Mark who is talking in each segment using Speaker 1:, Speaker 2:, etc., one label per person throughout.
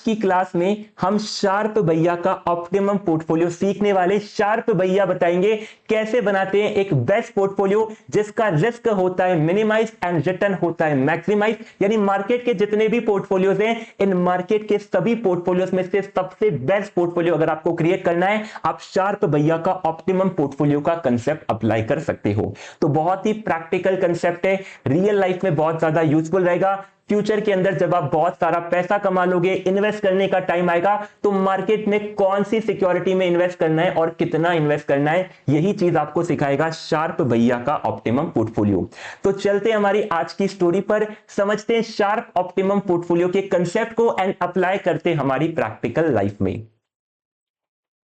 Speaker 1: की क्लास में हम शार्प भैया का ऑप्टिमम पोर्टफोलियो सीखने वाले। शार्प भैया बताएंगे कैसे बनाते हैं एक बेस्ट पोर्टफोलियो जिसका रिस्क होता है मिनिमाइज एंड रिटर्न होता है मैक्सिमाइज। यानी मार्केट के जितने भी पोर्टफोलियोज हैं, इन मार्केट के सभी पोर्टफोलियोज में से सबसे बेस्ट पोर्टफोलियो अगर आपको क्रिएट करना है, आप शार्प भैया का ऑप्टिमम पोर्टफोलियो का कंसेप्ट अप्लाई कर सकते हो। तो बहुत ही प्रैक्टिकल कंसेप्ट है, रियल लाइफ में बहुत ज्यादा यूजफुल रहेगा। फ्यूचर के अंदर जब आप बहुत सारा पैसा कमा लोगे, इन्वेस्ट करने का टाइम आएगा, तो मार्केट में कौन सी सिक्योरिटी में इन्वेस्ट करना है और कितना इन्वेस्ट करना है, यही चीज आपको सिखाएगा शार्प भैया का ऑप्टिमम पोर्टफोलियो। तो चलते हैं हमारी आज की स्टोरी पर, समझते हैं शार्प ऑप्टिमम पोर्टफोलियो के कंसेप्ट को एंड अप्लाई करते हैं हमारी प्रैक्टिकल लाइफ में।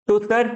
Speaker 1: तो सर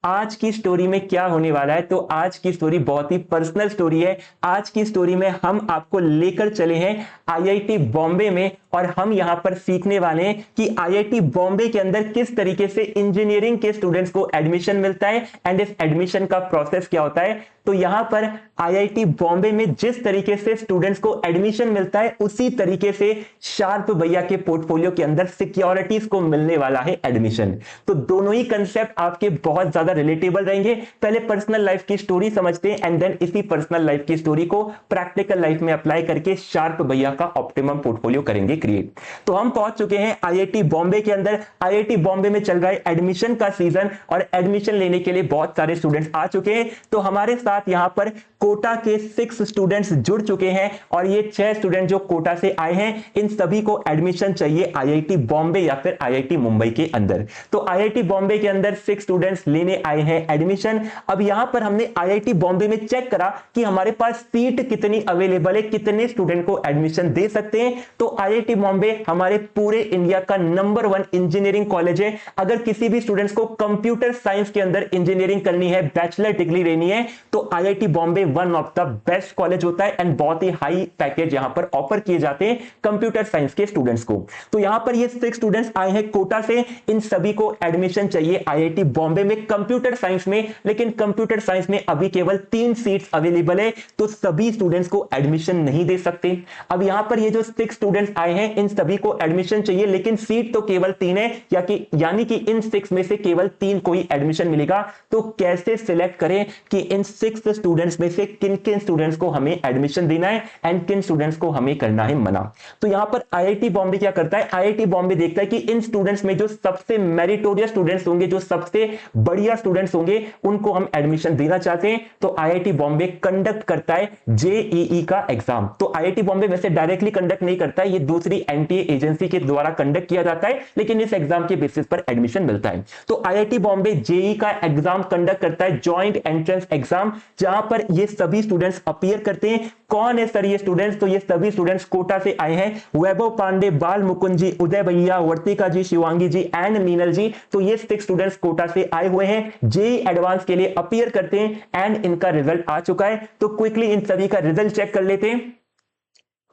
Speaker 1: आज की स्टोरी में क्या होने वाला है, तो आज की स्टोरी बहुत ही पर्सनल स्टोरी है। आज की स्टोरी में हम आपको लेकर चले हैं आईआईटी बॉम्बे में, और हम यहां पर सीखने वाले हैं कि आईआईटी बॉम्बे के अंदर किस तरीके से इंजीनियरिंग के स्टूडेंट्स को एडमिशन मिलता है एंड इस एडमिशन का प्रोसेस क्या होता है। तो यहां पर आईआईटी बॉम्बे में जिस तरीके से स्टूडेंट्स को एडमिशन मिलता है, उसी तरीके से शार्प भैया के पोर्टफोलियो के अंदर सिक्योरिटीज को मिलने वाला है एडमिशन। तो दोनों ही कंसेप्ट आपके बहुत ज्यादा रिलेटेबल रहेंगे। पहले पर्सनल लाइफ की स्टोरी समझते हैं एंड देन इसी पर्सनल लाइफ की स्टोरी को प्रैक्टिकल लाइफ में अप्लाई करके शार्प भैया का ऑप्टिमम पोर्टफोलियो करेंगे क्रिएट। तो हम पहुंच चुके हैं आईआईटी बॉम्बे के अंदर। आईआईटी बॉम्बे में चल रहा है एडमिशन का सीजन और एडमिशन लेने के लिए बहुत सारे स्टूडेंट्स आ चुके हैं। तो हमारे साथ यहां पर कोटा के 6 स्टूडेंट्स जुड़ चुके हैं, और ये 6 स्टूडेंट जो कोटा से आए हैं, इन सभी को एडमिशन चाहिए आईआईटी बॉम्बे या फिर आईआईटी मुंबई के अंदर। तो आईआईटी बॉम्बे के अंदर 6 स्टूडेंट्स लेने आए हैं एडमिशन। अब यहां पर हमने आईआईटी बॉम्बे में चेक करा कि हमारे पास सीट कितनी अवेलेबल है, कितने स्टूडेंट को एडमिशन दे सकते हैं। तो आईआईटी बॉम्बे हमारे पूरे इंडिया का नंबर 1 इंजीनियरिंग कॉलेज है। अगर किसी भी स्टूडेंट्स को कंप्यूटर साइंस के अंदर इंजीनियरिंग करनी है, बैचलर डिग्री लेनी है, तो IIT Bombay one of the best college होता है एंड बहुत ही हाई पैकेज यहां पर ऑफर किए जाते हैं कंप्यूटर साइंस के स्टूडेंट्स को। तो यहां पर ये 6 स्टूडेंट्स आए हैं कोटा से, इन सभी को एडमिशन चाहिए आईआईटी बॉम्बे में कंप्यूटर साइंस में। लेकिन कंप्यूटर साइंस में अभी केवल 3 सीट्स अवेलेबल है, तो सभी स्टूडेंट्स को एडमिशन नहीं दे सकते। अब यहां पर ये जो 6 स्टूडेंट्स आए हैं, इन सभी को एडमिशन चाहिए, लेकिन सीट तो केवल 3 है, यानी कि इन 6 में से केवल 3 को ही एडमिशन मिलेगा। तो कैसे सिलेक्ट करें कि इन 6 स्टूडेंट्स में से किन किन स्टूडेंट्स को हमें एडमिशन देना है एंड किन स्टूडेंट्स को हमें करना है मना। तो यहां पर आईआईटी बॉम्बे क्या करता है, आईआईटी बॉम्बे देखता है कि इन स्टूडेंट्स में जो सबसे मेरिटोरियस स्टूडेंट्स होंगे, जो सबसे बढ़िया स्टूडेंट्स होंगे, उनको हम एडमिशन देना चाहते हैं। तो आईआईटी बॉम्बे कंडक्ट करता है जेईई का एग्जाम। तो आईआईटी बॉम्बे वैसे डायरेक्टली कंडक्ट नहीं करता है, ये दूसरी एनटीए एजेंसी के द्वारा कंडक्ट किया जाता है, लेकिन इस एग्जाम के बेसिस पर एडमिशन मिलता है। तो आईआईटी बॉम्बे जेईई का एग्जाम कंडक्ट करता है, जॉइंट एंट्रेंस एग्जाम, जहां पर ये सभी स्टूडेंट्स अपीयर करते हैं। कौन है सर ये स्टूडेंट्स, तो ये सभी स्टूडेंट्स कोटा से आए हैं। वैभव पांडे, बाल मुकुंद जी, उदय भैया, वर्तिका जी, शिवांगी जी एंड मीनल जी। तो ये 6 स्टूडेंट्स कोटा से आए हुए हैं, जेईई एडवांस के लिए अपीयर करते हैं एंड इनका रिजल्ट आ चुका है। तो क्विकली इन सभी का रिजल्ट चेक कर लेते हैं।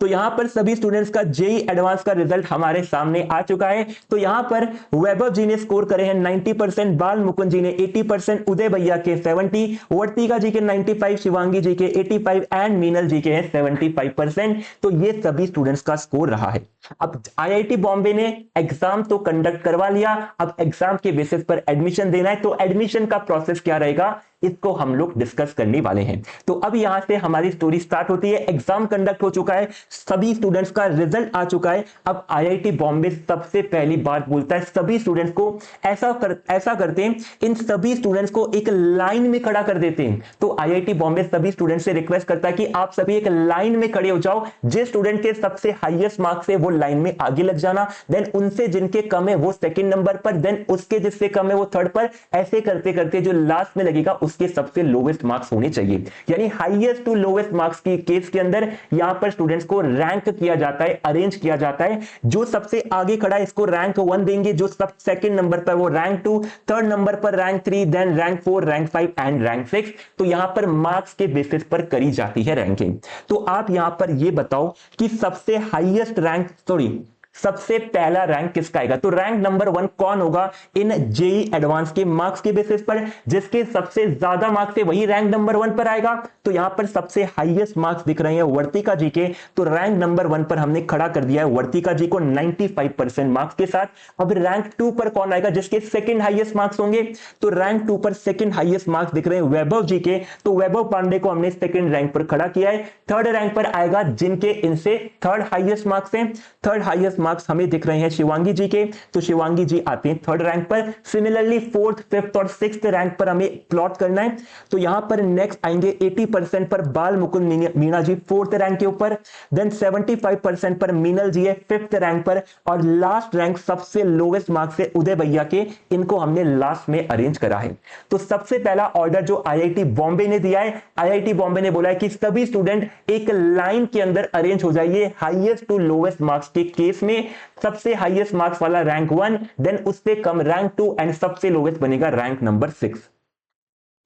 Speaker 1: तो यहां पर सभी स्टूडेंट्स का जेईई एडवांस का रिजल्ट हमारे सामने आ चुका है। तो यहां पर वैभव जी ने स्कोर करे हैं 90%, बाल मुकुंद जी ने 80%, उदय भैया के 70, वर्तिका जी के 95, शिवांगी जी के 85 एंड मीनल जी के 75%। तो ये सभी स्टूडेंट्स का स्कोर रहा है। अब आईआईटी बॉम्बे ने एग्जाम तो कंडक्ट करवा लिया, अब एग्जाम के बेसिस पर एडमिशन देना है। तो एडमिशन का प्रोसेस क्या रहेगा, इसको हम लोग डिस्कस करने वाले हैं। तो अब यहां से हमारी स्टोरी स्टार्ट होती है। एग्जाम कंडक्ट हो चुका है, सभी स्टूडेंट्स का रिजल्ट आ चुका है। अब आईआईटी बॉम्बे सबसे पहली बात बोलता है सभी स्टूडेंट्स को, ऐसा करते हैं, इन सभी स्टूडेंट्स को एक लाइन में खड़ा कर देते हैं। तो आईआईटी बॉम्बे सभी स्टूडेंट्स से रिक्वेस्ट करता है कि आप सभी एक लाइन में खड़े हो जाओ। जिस स्टूडेंट के सबसे हाईएस्ट मार्क्स है वो लाइन में आगे लग जाना, देन उनसे जिनके कम है वो सेकंड नंबर पर, देन उसके जिससे कम है वो थर्ड पर। ऐसे करते करते जो लास्ट में लगेगा उसके सबसे लोवेस्ट मार्क्स होने चाहिए। यानी हाईएस्ट टू लोवेस्ट मार्क्स की केस के अंदर यहां पर स्टूडेंट्स को रैंक किया जाता है, अरेंज किया जाता है। जो सबसे आगे खड़ा है इसको रैंक 1 देंगे, जो सब सेकंड नंबर पर वो रैंक 2, थर्ड नंबर पर rank 3, then rank 4, rank 5 and rank 6। तो यहां पर मार्क्स के बेसिस पर करी जाती है रैंकिंग। तो आप यहां पर ये बताओ कि सबसे हाईएस्ट रैंक, सबसे पहला रैंक किसका आएगा? तो रैंक नंबर 1 कौन होगा इन जेई एडवांस के मार्क्स के बेसिस पर? जिसके सबसे ज्यादा मार्क्स है वही रैंक नंबर 1 पर आएगा। तो यहां पर सबसे हाईएस्ट मार्क्स दिख रहे हैं वर्तिका जी के, तो रैंक नंबर 1 पर हमने खड़ा कर दिया है वर्तिका जी को 95% मार्क्स के साथ। अब रैंक 2 पर कौन आएगा जिसके सेकंड हाईएस्ट मार्क्स होंगे? तो रैंक 2 पर सेकंड हाईएस्ट मार्क्स दिख रहे हैं वैभव जी के, तो वैभव पांडे को हमने सेकंड रैंक पर खड़ा किया है। थर्ड रैंक पर आएगा जिनके इनसे थर्ड हाईएस्ट मार्क्स हैं, थर्ड हाईएस्ट मार्क्स हमें दिख रहे हैं शिवांगी जी के, तो शिवांगी जी आते हैं थर्ड रैंक पर। सिमिलरली फोर्थ, फिफ्थ और सिक्स्थ रैंक पर हमें प्लॉट करना है, तो यहां पर नेक्स्ट आएंगे 80% पर बाल मुकुंद मीणा जी फोर्थ रैंक के ऊपर, देन 75% पर मीनल जी है फिफ्थ रैंक पर, और लास्ट रैंक सबसे लोवेस्ट मार्क्स है उदय भैया के, इनको हमने लास्ट में अरेंज करा है। तो सबसे पहला ऑर्डर जो आईआईटी बॉम्बे ने दिया है, आईआईटी बॉम्बे ने बोला है कि सभी स्टूडेंट एक लाइन के अंदर अरेंज हो जाइए हाईएस्ट टू लोवेस्ट मार्क्स के केस में। सबसे हाईएस्ट मार्क्स वाला रैंक 1, देन उससे कम रैंक 2 एंड सबसे लोवेस्ट बनेगा रैंक नंबर 6।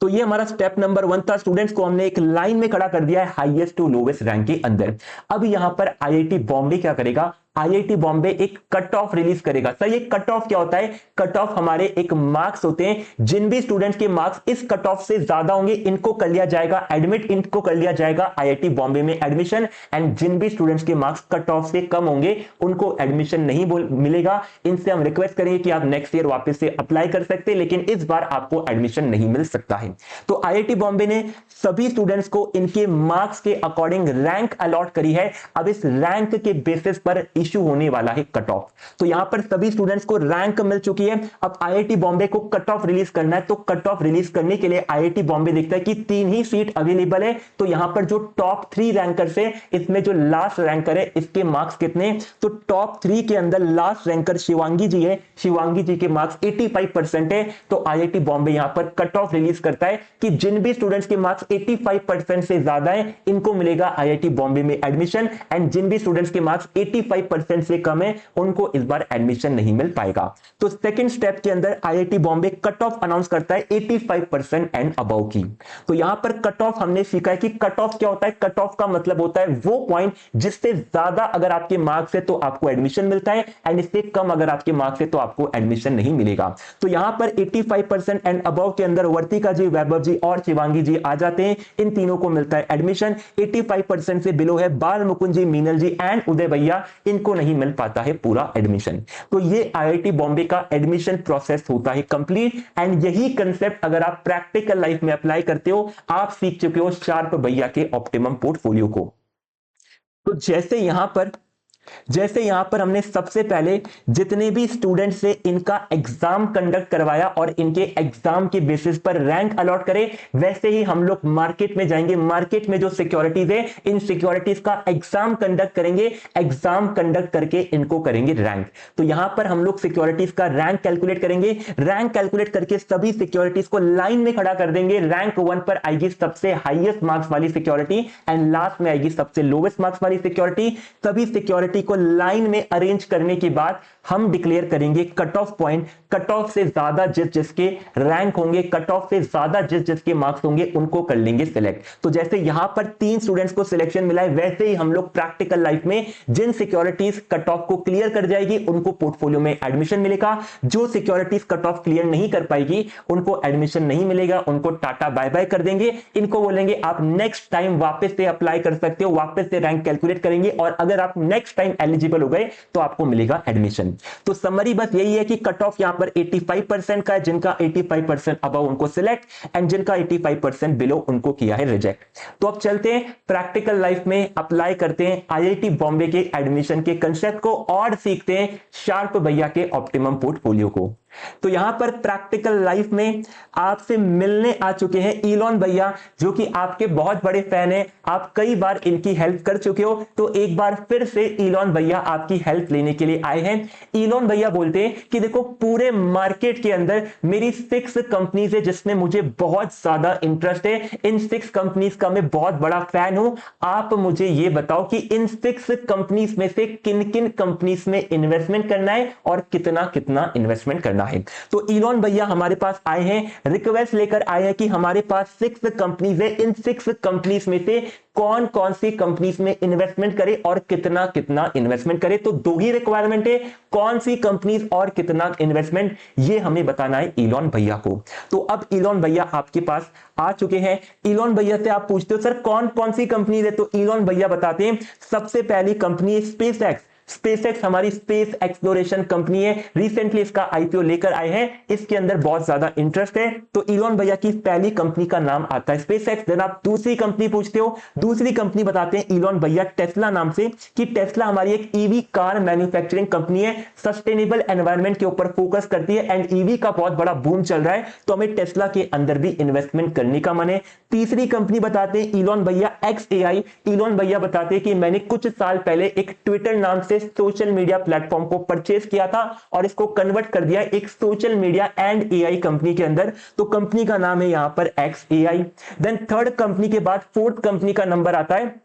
Speaker 1: तो ये हमारा स्टेप नंबर 1 था। स्टूडेंट्स को हमने एक लाइन में खड़ा कर दिया है हाईएस्ट टू लोवेस्ट रैंक के अंदर। अब यहां पर आईआईटी बॉम्बे क्या करेगा? आईआईटी बॉम्बे एक कट ऑफ रिलीज करेगा। सर ये कट ऑफ क्या होता है? कट ऑफ हमारे एक मार्क्स होते हैं, जिन भी स्टूडेंट्स के मार्क्स इस कट ऑफ से ज्यादा होंगे इनको कर लिया जाएगा एडमिट, इनको कर लिया जाएगा आईआईटी बॉम्बे में एडमिशन, एंड जिन भी स्टूडेंट्स के मार्क्स कट ऑफ से कम होंगे उनको एडमिशन नहीं मिलेगा। इनसे हम रिक्वेस्ट करेंगे कि आप नेक्स्ट ईयर वापस से अप्लाई कर सकते हैं, लेकिन इस बार आपको एडमिशन नहीं मिल सकता है। तो आईआईटी बॉम्बे ने सभी स्टूडेंट्स को इनके मार्क्स के अकॉर्डिंग रैंक अलॉट करी है। अब इस रैंक के बेसिस पर इशू होने वाला है कट ऑफ। तो यहां पर सभी स्टूडेंट्स को रैंक मिल चुकी है, अब आईआईटी बॉम्बे को कट ऑफ रिलीज करना है। तो कट ऑफ रिलीज करने के लिए आईआईटी बॉम्बे देखता है कि 3 ही सीट अवेलेबल है, तो यहां पर जो टॉप 3 रैंकर्स है, इसमें जो लास्ट रैंकर है इसके मार्क्स कितने? तो टॉप 3 के अंदर लास्ट रैंकर शिवांगी जी है, शिवांगी जी के मार्क्स 85% है। तो आईआईटी बॉम्बे यहां पर कट ऑफ रिलीज करता है कि जिन भी स्टूडेंट्स के मार्क्स 85% से ज्यादा है इनको मिलेगा आईआईटी बॉम्बे में एडमिशन, एंड जिन भी स्टूडेंट्स के मार्क्स 85% से कम है उनको इस बार एडमिशन नहीं मिल पाएगा। तो सेकंड स्टेप के अंदर IIT Bombay cut off announce करता है 85% एंड अबव की। तो यहां पर कट ऑफ हमने सीखा है कि कट ऑफ क्या होता है? कट ऑफ का मतलब होता है वो पॉइंट जिससे ज्यादा अगर आपके मार्क्स है तो आपको एडमिशन मिलता है, एंड इससे कम अगर आपके मार्क्स है तो आपको एडमिशन नहीं मिलेगा। तो यहां पर 85% एंड अबव के अंदर वर्तिका जी, वैभव जी और शिवांगी जी आ जाते हैं, इन तीनों को मिलता है एडमिशन। 85% से बिलो है बाल मुकुंद जी, मीनल जी एंड उदय भैया, इनको नहीं मिल पाता है पूरा एडमिशन। तो ये आईआईटी बॉम्बे का एडमिशन प्रोसेस होता है कंप्लीट, एंड यही कंसेप्ट अगर आप प्रैक्टिकल लाइफ में अप्लाई करते हो, आप सीख चुके हो शार्प भैया के ऑप्टिमम पोर्टफोलियो को। तो जैसे यहां पर हमने सबसे पहले जितने भी स्टूडेंट्स से इनका एग्जाम कंडक्ट करवाया और इनके एग्जाम के बेसिस पर रैंक अलॉट करे, वैसे ही हम लोग मार्केट में जाएंगे। मार्केट में जो सिक्योरिटीज है, इन सिक्योरिटीज का एग्जाम कंडक्ट करेंगे, एग्जाम कंडक्ट करके इनको करेंगे रैंक। तो यहां पर हम लोग सिक्योरिटीज का रैंक कैलकुलेट करेंगे, रैंक कैलकुलेट करके सभी सिक्योरिटीज को लाइन में खड़ा कर देंगे। रैंक 1 पर आएगी सबसे हाईएस्ट मार्क्स वाली सिक्योरिटी, एंड लास्ट में आएगी सबसे लोवेस्ट मार्क्स वाली सिक्योरिटी। सभी सिक्योरिटी को लाइन में अरेंज करने के बाद हम डिक्लेयर करेंगे cut off point. Cut off से ज्यादा जिसके रैंक होंगे, कट ऑफ से ज्यादा जिसके मार्क्स होंगे, उनको कर लेंगे सिलेक्ट। तो जैसे यहां पर 3 स्टूडेंट्स को सिलेक्शन मिला है, वैसे ही हम लोग प्रैक्टिकल लाइफ में जिन सिक्योरिटीज कट ऑफ को क्लियर कर जाएगी उनको पोर्टफोलियो में एडमिशन मिलेगा। जो सिक्योरिटीज कट ऑफ क्लियर नहीं कर पाएगी उनको एडमिशन नहीं मिलेगा, उनको टाटा बाय बाय कर देंगे। इनको बोलेंगे आप नेक्स्ट टाइम वापस से अप्लाई कर सकते हो, वापस से रैंक कैलकुलेट करेंगे, और अगर आप नेक्स्ट टाइम एलिजिबल हो गए तो आपको मिलेगा एडमिशन। तो समरी बस यही है कि कट ऑफ यहां पर 85% का है, जिनका 85% अबव उनको सिलेक्ट, एंड जिनका 85% बिलो उनको किया है रिजेक्ट। तो अब चलते हैं प्रैक्टिकल लाइफ में अप्लाई करते हैं आईआईटी बॉम्बे के एडमिशन के कंसेप्ट को और सीखते हैं शार्प भैया के ऑप्टिमम पोर्टफोलियो को। तो यहां पर प्रैक्टिकल लाइफ में आपसे मिलने आ चुके हैं इलॉन भैया, जो कि आपके बहुत बड़े फैन हैं, आप कई बार इनकी हेल्प कर चुके हो, तो एक बार फिर से इलॉन भैया आपकी हेल्प लेने के लिए आए हैं। इलॉन भैया बोलते हैं कि देखो पूरे मार्केट के अंदर मेरी 6 कंपनीज है जिसमें मुझे बहुत ज्यादा इंटरेस्ट है, इन 6 कंपनीज का मैं बहुत बड़ा फैन हूं। आप मुझे ये बताओ कि इन 6 कंपनीज में से किन किन कंपनीज में इन्वेस्टमेंट करना है और कितना कितना इन्वेस्टमेंट करना करना है। तो इलॉन भैया हमारे पास आए हैं, रिक्वेस्ट लेकर आए हैं कि हमारे पास 6 कंपनीज है, इन 6 कंपनीज में से कौन कौन सी कंपनीज में इन्वेस्टमेंट करे और कितना कितना इन्वेस्टमेंट करे। तो दो ही रिक्वायरमेंट है, कौन सी कंपनीज और कितना इन्वेस्टमेंट, ये हमें बताना है इलॉन भैया को। तो अब इलॉन भैया आपके पास आ चुके हैं। इलॉन भैया से आप पूछते हो सर कौन कौन सी कंपनीज है, तो इलॉन भैया बताते हैं सबसे पहली कंपनी स्पेसएक्स। स्पेसएक्स हमारी स्पेस एक्सप्लोरेशन कंपनी है, रिसेंटली इसका आईपीओ लेकर आए हैं, इसके अंदर बहुत ज्यादा इंटरेस्ट है। तो इलॉन भैया की पहली कंपनी का नाम आता है स्पेसएक्स। देन आप दूसरी कंपनी पूछते हो, दूसरी कंपनी बताते हैं इलॉन भैया टेस्ला नाम से, कि टेस्ला हमारी एक ईवी कार मैन्युफैक्चरिंग कंपनी है, सस्टेनेबल एनवायरमेंट के ऊपर फोकस करती है एंड ईवी का बहुत बड़ा बूम चल रहा है, तो हमें टेस्ला के अंदर भी इन्वेस्टमेंट करने का मन है। तीसरी कंपनी बताते हैं इलॉन भैया XAI। इलॉन भैया बताते हैं कि मैंने कुछ साल पहले एक ट्विटर नाम से सोशल मीडिया प्लेटफॉर्म को परचेज किया था और इसको कन्वर्ट कर दिया एक social media and AI company के अंदर, तो कंपनी का नाम है यहां पर XAI। देन थर्ड कंपनी के बाद फोर्थ कंपनी का नंबर आता है,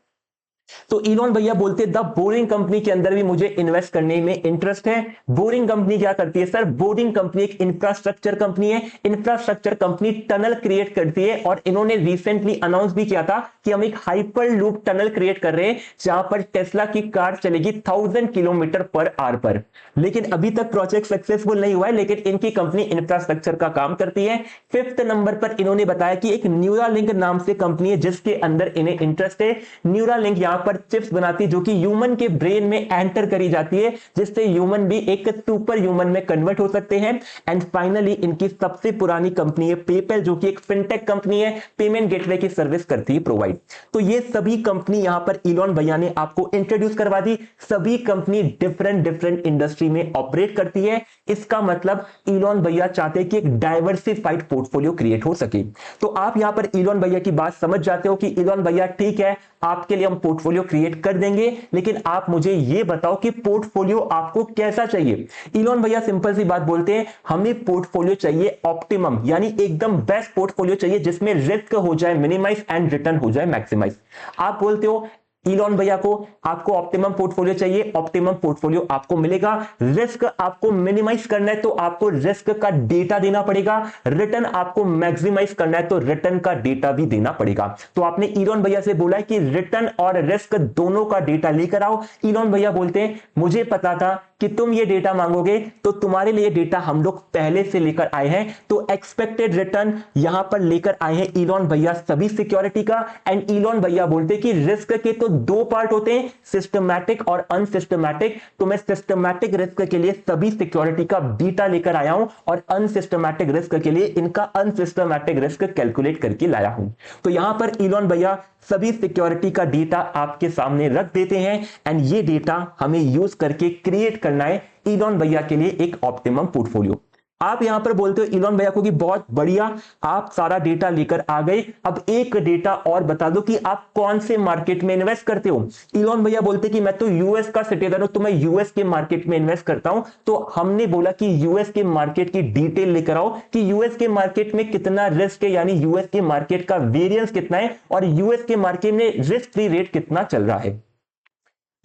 Speaker 1: तो इलॉन भैया बोलते द बोरिंग कंपनी के अंदर भी मुझे इन्वेस्ट करने में इंटरेस्ट है। बोरिंग कंपनी क्या करती है सर, बोरिंग कंपनी एक इंफ्रास्ट्रक्चर कंपनी है, इंफ्रास्ट्रक्चर कंपनी टनल क्रिएट करती है और इन्होंने रिसेंटली अनाउंस भी किया था कि हम एक हाइपर लूप टनल क्रिएट कर रहे हैं जहां पर टेस्ला की कार चलेगी 1000 किलोमीटर पर आवर पर। लेकिन अभी तक प्रोजेक्ट सक्सेसफुल नहीं हुआ है, लेकिन इनकी कंपनी इंफ्रास्ट्रक्चर का काम करती है। फिफ्थ नंबर पर इन्होंने बताया कि एक न्यूरालिंक नाम से कंपनी है जिसके अंदर इन्हें इंटरेस्ट है। न्यूरालिंक यहां पर चिप्स बनाती है जो कि ह्यूमन के ब्रेन में एंटर करी जाती है, जिससे ह्यूमन भी एक सुपर ह्यूमन में कन्वर्ट हो सकते हैं। एंड फाइनली इनकी सबसे पुरानी कंपनी है पेपैल, जो कि एक फिनटेक कंपनी है, पेमेंट गेटवे की सर्विस करती है प्रोवाइड। तो ये सभी कंपनी यहां पर इलॉन भैया ने आपको इंट्रोड्यूस करवा दी। सभी कंपनी डिफरेंट डिफरेंट इंडस्ट्री में ऑपरेट करती है। इसका मतलब इलॉन भैया चाहते हैं कि एक डाइवर्सिफाइड पोर्टफोलियो क्रिएट हो सके। तो आप यहां पर इलॉन भैया की बात समझ जाते हो कि इलॉन भैया ठीक है, आपके लिए हम पोर्टफोलियो क्रिएट कर देंगे, लेकिन आप मुझे यह बताओ कि पोर्टफोलियो आपको कैसा चाहिए। इलॉन भैया सिंपल सी बात बोलते हैं, हमें पोर्टफोलियो चाहिए ऑप्टिमम, यानी एकदम बेस्ट पोर्टफोलियो चाहिए जिसमें रिस्क हो जाए मिनिमाइज एंड रिटर्न हो जाए मैक्सिमाइज। आप बोलते हो इलॉन भैया को आपको ऑप्टिमम पोर्टफोलियो चाहिए, ऑप्टिमम पोर्टफोलियो आपको मिलेगा। रिस्क आपको मिनिमाइज करना है तो आपको रिस्क का डेटा देना पड़ेगा, रिटर्न आपको मैक्सिमाइज करना है तो रिटर्न का डेटा भी देना पड़ेगा। तो आपने इलॉन भैया से बोला है कि रिटर्न और रिस्क दोनों का डेटा लेकर आओ। इलॉन भैया बोलते हैं मुझे पता था कि तुम ये डेटा मांगोगे, तो तुम्हारे लिए डेटा हम लोग पहले से लेकर आए हैं। तो एक्सपेक्टेड रिटर्न यहां पर लेकर आए हैं इलॉन भैया सभी सिक्योरिटी का। एंड इलॉन भैया बोलते हैं कि रिस्क के तो दो पार्ट होते हैं, सिस्टमैटिक और अनसिस्टमैटिक। तो मैं सिस्टमैटिक रिस्क के लिए सभी सिक्योरिटी का बीटा लेकर आया हूं और अनसिस्टमैटिक रिस्क के लिए इनका अनसिस्टमैटिक रिस्क कैलकुलेट करके लाया हूं। तो यहां पर इलॉन भैया सभी सिक्योरिटी का डेटा आपके सामने रख देते हैं एंड ये डेटा हमें यूज करके क्रिएट करना है इलॉन भैया के लिए एक ऑप्टिमम पोर्टफोलियो। आप यहां पर बोलते हो इलॉन भैया को कि बहुत बढ़िया, आप सारा डेटा लेकर आ गए, अब एक डेटा और बता दो कि आप कौन से मार्केट में इन्वेस्ट करते हो। इलॉन भैया बोलते कि मैं तो यूएस का सिटीजन हूं, तो मैं यूएस के मार्केट में इन्वेस्ट करता हूं। तो हमने बोला कि यूएस के मार्केट की डिटेल लेकर आओ कि यूएस के मार्केट में कितना रिस्क है, यानी यूएस के मार्केट का वेरिएंस कितना है और यूएस के मार्केट में रिस्क फ्री रेट कितना चल रहा है।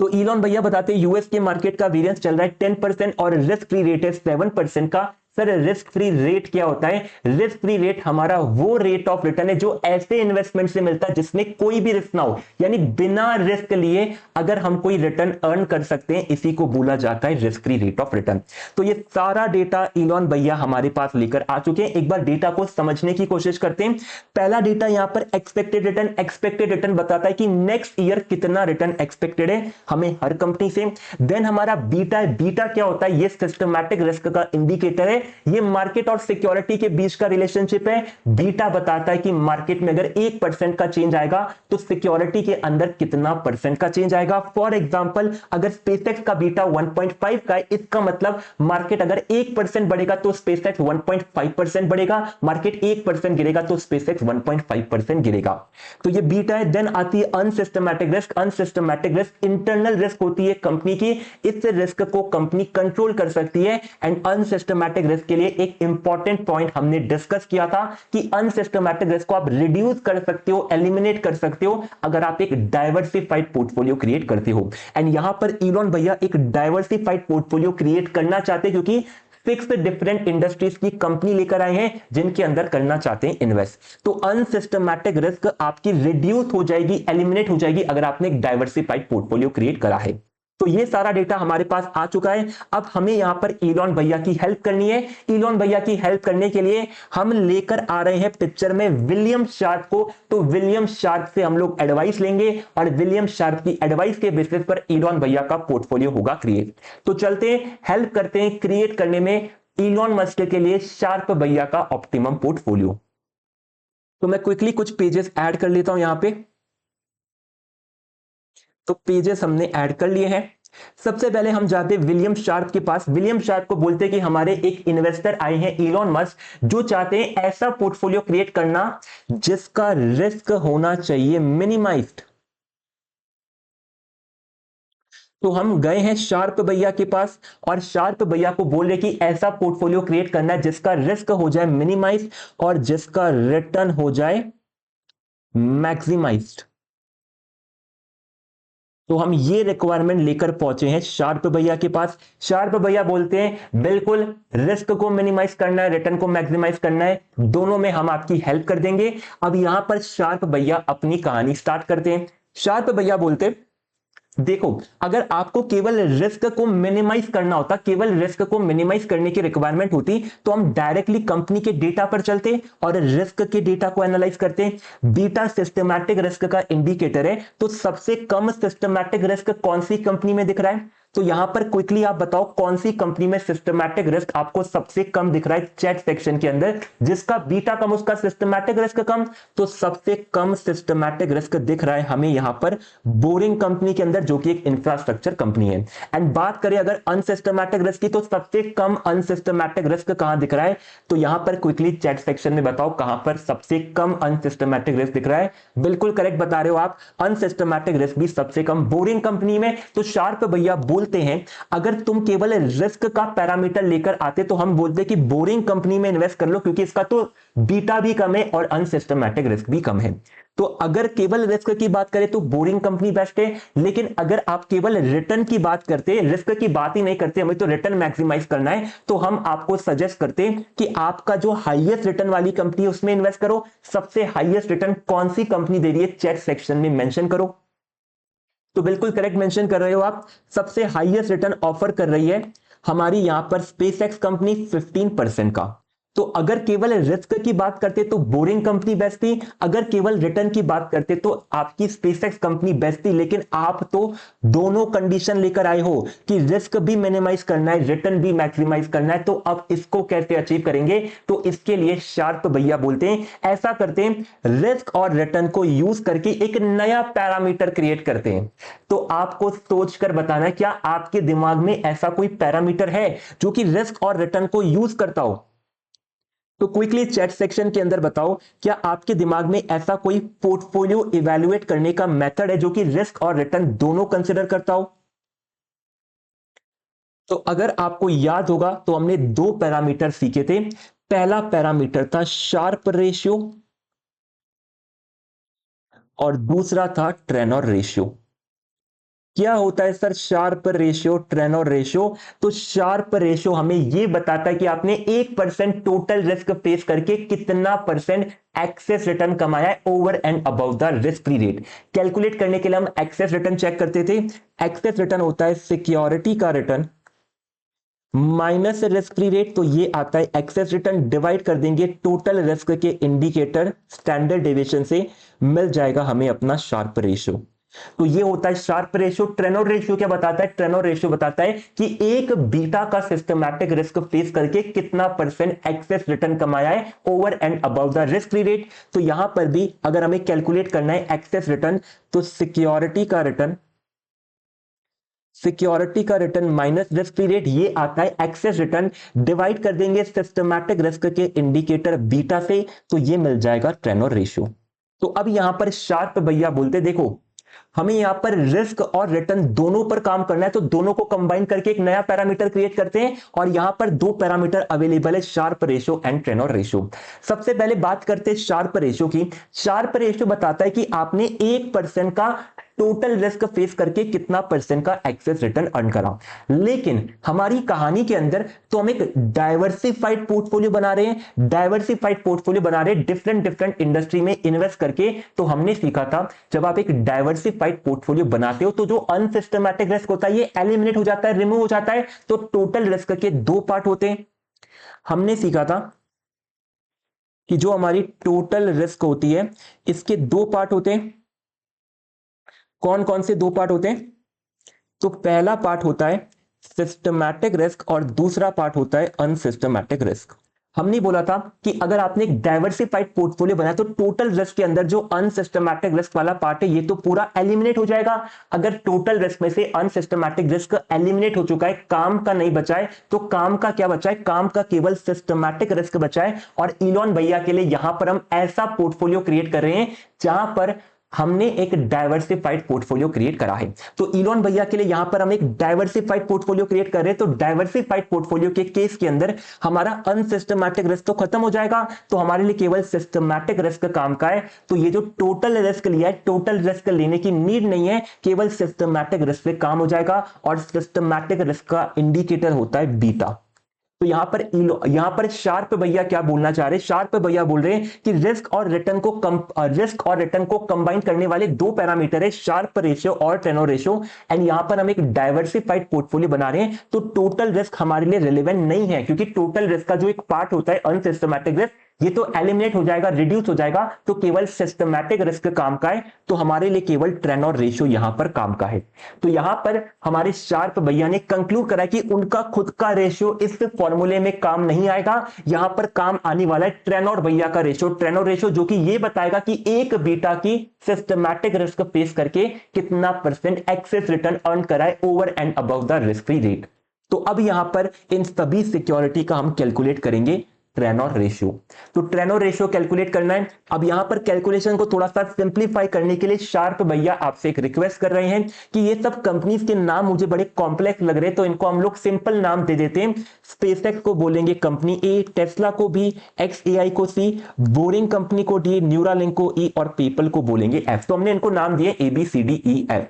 Speaker 1: तो इलॉन भैया बताते हैं यूएस के मार्केट का वेरिएंस चल रहा है 10% और रिस्क फ्री रेट है 7% का। सर रिस्क फ्री रेट क्या होता है? रिस्क फ्री रेट हमारा वो रेट ऑफ रिटर्न है जो ऐसे इन्वेस्टमेंट से मिलता है जिसमें कोई भी रिस्क ना हो, यानी बिना रिस्क लिए अगर हम कोई रिटर्न अर्न कर सकते हैं, इसी को बोला जाता है risk free rate of return. तो ये सारा डेटा इलॉन भैया हमारे पास लेकर आ चुके हैं। एक बार डेटा को समझने की कोशिश करते हैं। पहला डेटा यहां पर एक्सपेक्टेड रिटर्न। एक्सपेक्टेड रिटर्न बताता है कि नेक्स्ट ईयर कितना रिटर्न एक्सपेक्टेड है हमें हर कंपनी से। देन हमारा बीटा है। बीटा क्या होता है? ये सिस्टमैटिक रिस्क का इंडिकेटर है, ये मार्केट और सिक्योरिटी के बीच का रिलेशनशिप है। बीटा बताता है कि मार्केट में अगर 1% का चेंज आएगा तो सिक्योरिटी के अंदर कितना परसेंट का चेंज आएगा। फॉर एग्जांपल अगर स्पेसएक्स का बीटा 1.5 का है, इसका मतलब मार्केट अगर 1% बढ़ेगा तो स्पेसएक्स 1.5% बढ़ेगा, मार्केट 1% गिरेगा तो स्पेसएक्स 1.5% गिरेगा। तो ये बीटा है। देन आती है unsystematic risk. Unsystematic risk internal risk होती है कंपनी की, इस रिस्क को कंपनी कंट्रोल कर सकती है। एंड अनसिस्टमैटिक रिस्क के लिए एक इंपॉर्टेंट पॉइंट हमने डिस्कस किया था कि अनसिस्टमैटिक रिस्क को आप रिड्यूस कर सकते हो, एलिमिनेट कर सकते हो अगर आप एक डाइवर्सिफाइड पोर्टफोलियो क्रिएट करते हो। एंड यहां पर इलॉन भैया एक डाइवर्सिफाइड पोर्टफोलियो क्रिएट करना चाहते हैं क्योंकि 6 डिफरेंट इंडस्ट्रीज की कंपनी लेकर आए हैं जिनके अंदर करना चाहते हैं इन्वेस्ट। तो अनसिस्टमैटिक रिस्क आपकी रिड्यूस हो जाएगी, एलिमिनेट हो जाएगी अगर आपने एक डाइवर्सिफाइड पोर्टफोलियो क्रिएट करा है। तो ये सारा डेटा हमारे पास आ चुका है। अब हमें यहां पर इलॉन भैया की हेल्प करनी है। इलॉन भैया की हेल्प करने के लिए हम लेकर आ रहे हैं पिक्चर में विलियम शार्प को। तो विलियम शार्प से हम लोग एडवाइस लेंगे और विलियम शार्प की एडवाइस के बेसिस पर इलॉन भैया का पोर्टफोलियो होगा क्रिएट। तो चलते हैं, हेल्प करते हैं क्रिएट करने में इलॉन मस्क के लिए शार्प भैया का ऑप्टिमम पोर्टफोलियो। तो मैं क्विकली कुछ पेजेस ऐड कर लेता हूं यहां पे। तो पेजेस हमने ऐड कर लिए हैं। सबसे पहले हम जाते हैं विलियम शार्प के पास। विलियम शार्प को बोलते हैं कि हमारे एक इन्वेस्टर आए हैं इलॉन मस्क, जो चाहते हैं ऐसा पोर्टफोलियो क्रिएट करना जिसका रिस्क होना चाहिए मिनिमाइज्ड। तो हम गए हैं शार्प भैया के पास और शार्प भैया को बोल रहे कि ऐसा पोर्टफोलियो क्रिएट करना है जिसका रिस्क हो जाए मिनिमाइज और जिसका रिटर्न हो जाए मैक्सिमाइज्ड। तो हम ये रिक्वायरमेंट लेकर पहुंचे हैं शार्प भैया के पास। शार्प भैया बोलते हैं बिल्कुल रिस्क को मिनिमाइज करना है, रिटर्न को मैक्सिमाइज करना है, दोनों में हम आपकी हेल्प कर देंगे। अब यहां पर शार्प भैया अपनी कहानी स्टार्ट करते हैं। शार्प भैया बोलते हैं देखो, अगर आपको केवल रिस्क को मिनिमाइज करना होता, केवल रिस्क को मिनिमाइज करने की रिक्वायरमेंट होती, तो हम डायरेक्टली कंपनी के डेटा पर चलते और रिस्क के डेटा को एनालाइज करते। बीटा सिस्टमैटिक रिस्क का इंडिकेटर है, तो सबसे कम सिस्टमैटिक रिस्क कौन सी कंपनी में दिख रहा है? तो यहां पर क्विकली आप बताओ कौन सी कंपनी में सिस्टमैटिक रिस्क आपको सबसे कम दिख रहा है चैट सेक्शन के अंदर। जिसका बीटा कम उसका सिस्टमैटिक रिस्क कम, तो सबसे कम सिस्टमैटिक रिस्क दिख रहा है हमें यहां पर बोरिंग कंपनी के अंदर, जो कि एक इंफ्रास्ट्रक्चर कंपनी है। एंड बात करें अगर अनसिस्टमैटिक रिस्क की, तो सबसे कम अनसिस्टमैटिक रिस्क कहां दिख रहा है? तो यहां पर क्विकली चैट सेक्शन में बताओ कहां पर सबसे कम अनसिस्टमैटिक रिस्क दिख रहा है। बिल्कुल करेक्ट बता रहे हो आप, अनसिस्टमैटिक रिस्क भी सबसे कम बोरिंग कंपनी में। तो शार्प भैया बोलते हैं अगर तुम केवल रिस्क का पैरामीटर लेकर आते तो हम बोलते कि बोरिंग कंपनी में इन्वेस्ट कर लो, क्योंकि इसका तो बीटा भी कम है और अनसिस्टमैटिक रिस्क भी कम है। तो अगर केवल रिस्क की बात करें तो बोरिंग कंपनी बेस्ट है, लेकिन अगर आप केवल रिटर्न की बात करते, रिस्क की बात ही नहीं करते, हमें तो रिटर्न मैक्सिमाइज करना है, तो हम आपको सजेस्ट करते हैं कि आपका जो हाईएस्ट रिटर्न वाली कंपनी है उसमें इन्वेस्ट करो। सबसे हाईएस्ट रिटर्न कौन सी कंपनी दे रही है चैट सेक्शन में मेंशन करो। तो बिल्कुल करेक्ट मेंशन कर रहे हो आप, सबसे हाईएस्ट रिटर्न ऑफर कर रही है हमारी यहां पर स्पेसएक्स कंपनी 15% का। तो अगर केवल रिस्क की बात करते तो बोरिंग कंपनी बेस्ट थी, अगर केवल रिटर्न की बात करते तो आपकी स्पेसएक्स कंपनी बेस्ट थी। लेकिन आप तो दोनों कंडीशन लेकर आए हो कि रिस्क भी मिनिमाइज करना है, रिटर्न भी मैक्सिमाइज करना है, तो अब इसको कैसे अचीव करेंगे? तो इसके लिए शार्प भैया बोलते हैं ऐसा करते हैं, रिस्क और रिटर्न को यूज करके एक नया पैरामीटर क्रिएट करते हैं। तो आपको सोचकर बताना है क्या आपके दिमाग में ऐसा कोई पैरामीटर है जो कि रिस्क और रिटर्न को यूज करता हो। तो क्विकली चैट सेक्शन के अंदर बताओ क्या आपके दिमाग में ऐसा कोई पोर्टफोलियो इवैल्यूएट करने का मेथड है जो कि रिस्क और रिटर्न दोनों कंसीडर करता हो। तो अगर आपको याद होगा तो हमने दो पैरामीटर सीखे थे। पहला पैरामीटर था शार्प रेशियो और दूसरा था ट्रेनर रेशियो। क्या होता है sir Sharpe ratio, trainer ratio? तो शार्प रेशियो हमें यह बताता है कि आपने 1% टोटल रिस्क फेस करके कितना परसेंट एक्सेस रिटर्न कमाया है over and above the risk free rate. Calculate करने के लिए हम एक्सेस रिटर्न चेक करते थे। एक्सेस रिटर्न होता है सिक्योरिटी का return minus risk free rate. तो ये आता है एक्सेस रिटर्न, डिवाइड कर देंगे टोटल रिस्क के इंडिकेटर स्टैंडर्ड डेविएशन से, मिल जाएगा हमें अपना शार्प रेशियो। तो ये होता है शार्प रेशियो। ट्रेनर रेशियो क्या बताता है? ट्रेनर रेशियो बताता है कि एक बीटा का सिस्टमैटिक रिस्क फेस करके कितना परसेंट एक्सेस रिटर्न कमाया है over and above the risk free rate. तो यहां पर भी अगर हमें कैलकुलेट करना है एक्सेस रिटर्न, तो सिक्योरिटी का return minus risk free rate, ये आता है एक्सेस रिटर्न, डिवाइड कर देंगे सिस्टमैटिक रिस्क के इंडिकेटर बीटा से, तो ये मिल जाएगा ट्रेनर रेशियो। तो अब यहां पर शार्प भैया बोलते देखो हमें यहां पर रिस्क और रिटर्न दोनों पर काम करना है, तो दोनों को कंबाइन करके एक नया पैरामीटर क्रिएट करते हैं। और यहां पर दो पैरामीटर अवेलेबल है, Sharpe ratio and trainer ratio. सबसे पहले बात करते हैं शार्प रेशियो की। शार्प रेशियो बताता है कि आपने 1% का टोटल रिस्क फेस करके कितना परसेंट का एक्सेस रिटर्न अर्न करा। लेकिन हमारी कहानी के अंदर तो हम एक डाइवर्सिफाइड पोर्टफोलियो बना रहे हैं, डाइवर्सिफाइड पोर्टफोलियो बना रहे हैं डिफरेंट डिफरेंट इंडस्ट्री में इन्वेस्ट करके। तो हमने सीखा था जब आप एक डाइवर्सिफाइड पोर्टफोलियो बनाते हो तो जो अनसिस्टमैटिक रिस्क होता है ये एलिमिनेट हो जाता है, रिमूव हो जाता है। तो टोटल रिस्क के दो पार्ट होते हैं। हमने सीखा था कि जो हमारी टोटल रिस्क होती है इसके दो पार्ट होते हैं। कौन कौन से दो पार्ट होते हैं? तो पहला पार्ट होता है सिस्टमैटिक रिस्क और दूसरा पार्ट होता है अनसिस्टमैटिक रिस्क। हमने बोला था कि अगर आपने एक डाइवर्सिफाइड पोर्टफोलियो बनाया तो टोटल रिस्क के अंदर जो अनसिस्टमैटिक रिस्क वाला पार्ट है ये तो पूरा एलिमिनेट हो जाएगा। अगर टोटल रिस्क में से अनसिस्टमैटिक रिस्क एलिमिनेट हो चुका है, काम का नहीं बचा है, तो काम का क्या बचा है? काम का केवल सिस्टमैटिक रिस्क बचा है। और इलॉन भैया के लिए यहां पर हम ऐसा पोर्टफोलियो क्रिएट कर रहे हैं जहां पर हमने एक डाइवर्सिफाइड पोर्टफोलियो क्रिएट करा है। तो इलॉन भैया के लिए यहां पर हम एक डाइवर्सिफाइड पोर्टफोलियो क्रिएट कर रहे हैं। तो डाइवर्सिफाइड पोर्टफोलियो के केस के अंदर हमारा अनसिस्टमैटिक रिस्क तो खत्म हो जाएगा, तो हमारे लिए केवल सिस्टमैटिक रिस्क काम का है। तो ये जो टोटल रिस्क लिया है, टोटल रिस्क लेने की नीड नहीं है, केवल सिस्टमैटिक रिस्क पे काम हो जाएगा। और सिस्टमैटिक रिस्क का इंडिकेटर होता है बीटा। तो यहां पर शार्प भैया क्या बोलना चाह रहे हैं? शार्प भैया बोल रहे हैं कि रिस्क और रिटर्न को कंबाइन करने वाले दो पैरामीटर है, शार्प रेशियो और टेनोर रेशियो। एंड यहां पर हम एक डाइवर्सिफाइड पोर्टफोलियो बना रहे हैं तो टोटल रिस्क हमारे लिए रिलेवेंट नहीं है, क्योंकि टोटल रिस्क का जो एक पार्ट होता है अनसिस्टमैटिक रिस्क ये तो एलिमिनेट हो जाएगा, रिड्यूस हो जाएगा। तो केवल सिस्टमैटिक रिस्क काम का है। तो हमारे लिए केवल टेनोर रेशियो यहां पर काम का है। तो यहां पर हमारे शार्प भैया ने कंक्लूड करा कि उनका खुद का रेशियो इस फॉर्मूले में काम नहीं आएगा। यहां पर काम आने वाला है ट्रेनोर भैया का रेशियो, ट्रेनोर रेशियो जो कि ये बताएगा कि एक बीटा की सिस्टमैटिक रिस्क फेस करके कितना परसेंट एक्सेस रिटर्न अर्न कराए over and above the risk free rate. तो अब यहां पर इन सभी सिक्योरिटी का हम कैलकुलेट करेंगे ट्रेनोर रेशियो। तो ट्रेनोर रेशियो कैलकुलेट करना है। अब यहां पर कैलकुलेशन को थोड़ा सा सिंपलीफाई करने के लिए शार्प भैया आपसे एक रिक्वेस्ट कर रहे हैं कि ये सब कंपनीज के नाम मुझे बड़े कॉम्प्लेक्स लग रहे हैं, तो इनको हम लोग सिंपल नाम दे देते हैं। स्पेसएक्स को बोलेंगे कंपनी ए, टेस्ला को बी, XAI को सी, बोरिंग कंपनी को डी, न्यूरालिंक को ई और पेपल को बोलेंगे एफ। तो हमने इनको नाम दिए ABCDEF।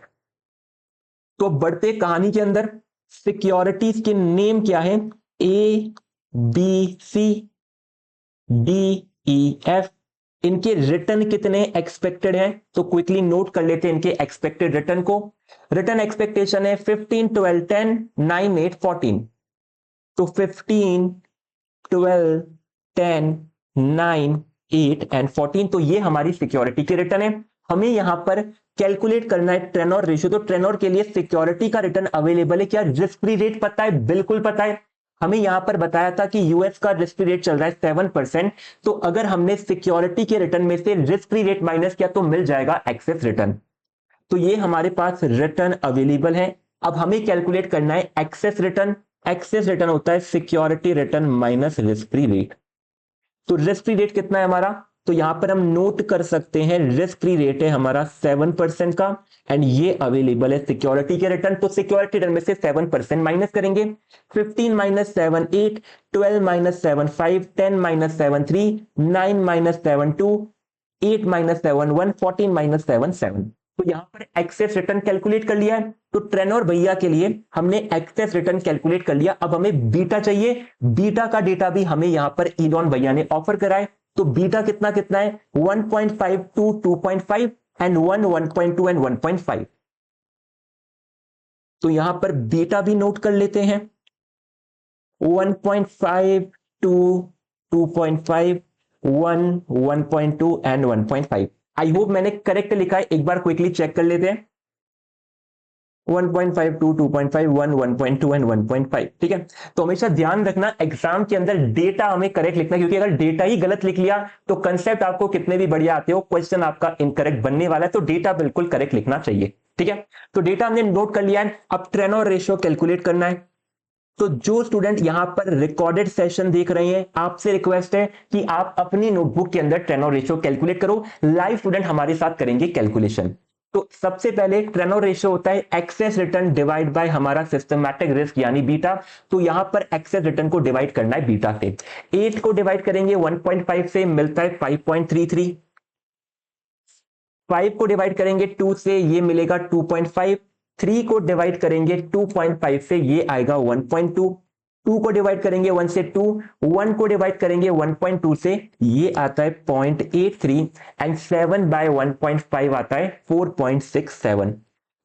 Speaker 1: तो बढ़ते कहानी के अंदर सिक्योरिटीज के नेम क्या है? ABCDEF। इनके रिटर्न कितने एक्सपेक्टेड हैं? तो क्विकली नोट कर लेते हैं इनके एक्सपेक्टेड रिटर्न को। रिटर्न एक्सपेक्टेशन है 15, 12, 10, 9, 8, 14। तो 15, 12, 10, 9, 8 एंड 14। तो ये हमारी सिक्योरिटी के रिटर्न है। हमें यहां पर कैलकुलेट करना है ट्रेनोर रेशियो। तो ट्रेनोर के लिए सिक्योरिटी का रिटर्न अवेलेबल है क्या? रिस्क फ्री रेट पता है? बिल्कुल पता है। हमें यहां पर बताया था कि यूएस का रिस्क फ्री रेट चल रहा है 7%। तो अगर हमने सिक्योरिटी के रिटर्न में से रिस्क फ्री रेट माइनस किया तो मिल जाएगा एक्सेस रिटर्न। तो ये हमारे पास रिटर्न अवेलेबल है। अब हमें कैलकुलेट करना है एक्सेस रिटर्न। एक्सेस रिटर्न होता है security return minus risk free rate. तो रिस्क फ्री रेट कितना है हमारा? तो यहां पर हम नोट कर सकते हैं रिस्क फ्री रेट है हमारा 7% का एंड ये अवेलेबल है सिक्योरिटी के रिटर्न। तो सिक्योरिटी रिटर्न में से 7% माइनस करेंगे। 15 minus 7 8, 12 minus 7 5, 10 minus 7 3, 9 minus 7 2, 8 minus 7 1, 14 minus 7 7। तो यहां पर एक्सेस रिटर्न कैलकुलेट कर लिया है। तो ट्रेनोर भैया के लिए हमने एक्सेस रिटर्न कैलकुलेट कर लिया। अब हमें बीटा चाहिए। बीटा का डेटा भी हमें यहां पर इलॉन भैया ने ऑफर करा है। तो बीटा कितना कितना है? 1.5 टू 2.5 एंड 1 1.2 एंड 1.5। तो यहां पर बीटा भी नोट कर लेते हैं। 1.5 टू 2.5, 1 1.2 एंड 1.5। आई होप मैंने करेक्ट लिखा है, एक बार क्विकली चेक कर लेते हैं। 1.5 टू 2.5, 1 1.2 एंड 1.5। ठीक है। तो हमेशा ध्यान रखना एग्जाम के अंदर डेटा हमें करेक्ट लिखना है, क्योंकि अगर डेटा ही गलत लिख लिया तो कंसेप्ट आपको कितने भी बढ़िया आते हो, क्वेश्चन आपका इनकरेक्ट बनने वाला है। तो डेटा बिल्कुल करेक्ट लिखना चाहिए। ठीक है। तो डेटा हमने नोट कर लिया है। अब ट्रेनोर रेशियो कैलकुलेट करना है। तो जो स्टूडेंट यहां पर रिकॉर्डेड सेशन देख रहे हैं, आपसे रिक्वेस्ट है कि आप अपनी नोटबुक के अंदर ट्रेनोर रेशियो कैलकुलेट करो। लाइव स्टूडेंट हमारे साथ करेंगे कैलकुलेशन। तो सबसे पहले ट्रेनोर रेशियो होता है एक्सेस रिटर्न डिवाइड बाय हमारा सिस्टमैटिक रिस्क यानी बीटा। तो यहां पर एक्सेस रिटर्न को डिवाइड करना है बीटा से। 8 को डिवाइड करेंगे 1.5 से, मिलता है 5.33। 5 को डिवाइड करेंगे 2 से ये मिलेगा 2.5, 3 को डिवाइड करेंगे 2.5 से ये आएगा 1.2, 2 को डिवाइड करेंगे 1 से 2, 1 को डिवाइड करेंगे 1.2 से ये आता है 0.83 एंड 7 बाय 1.5 आता है 4.67।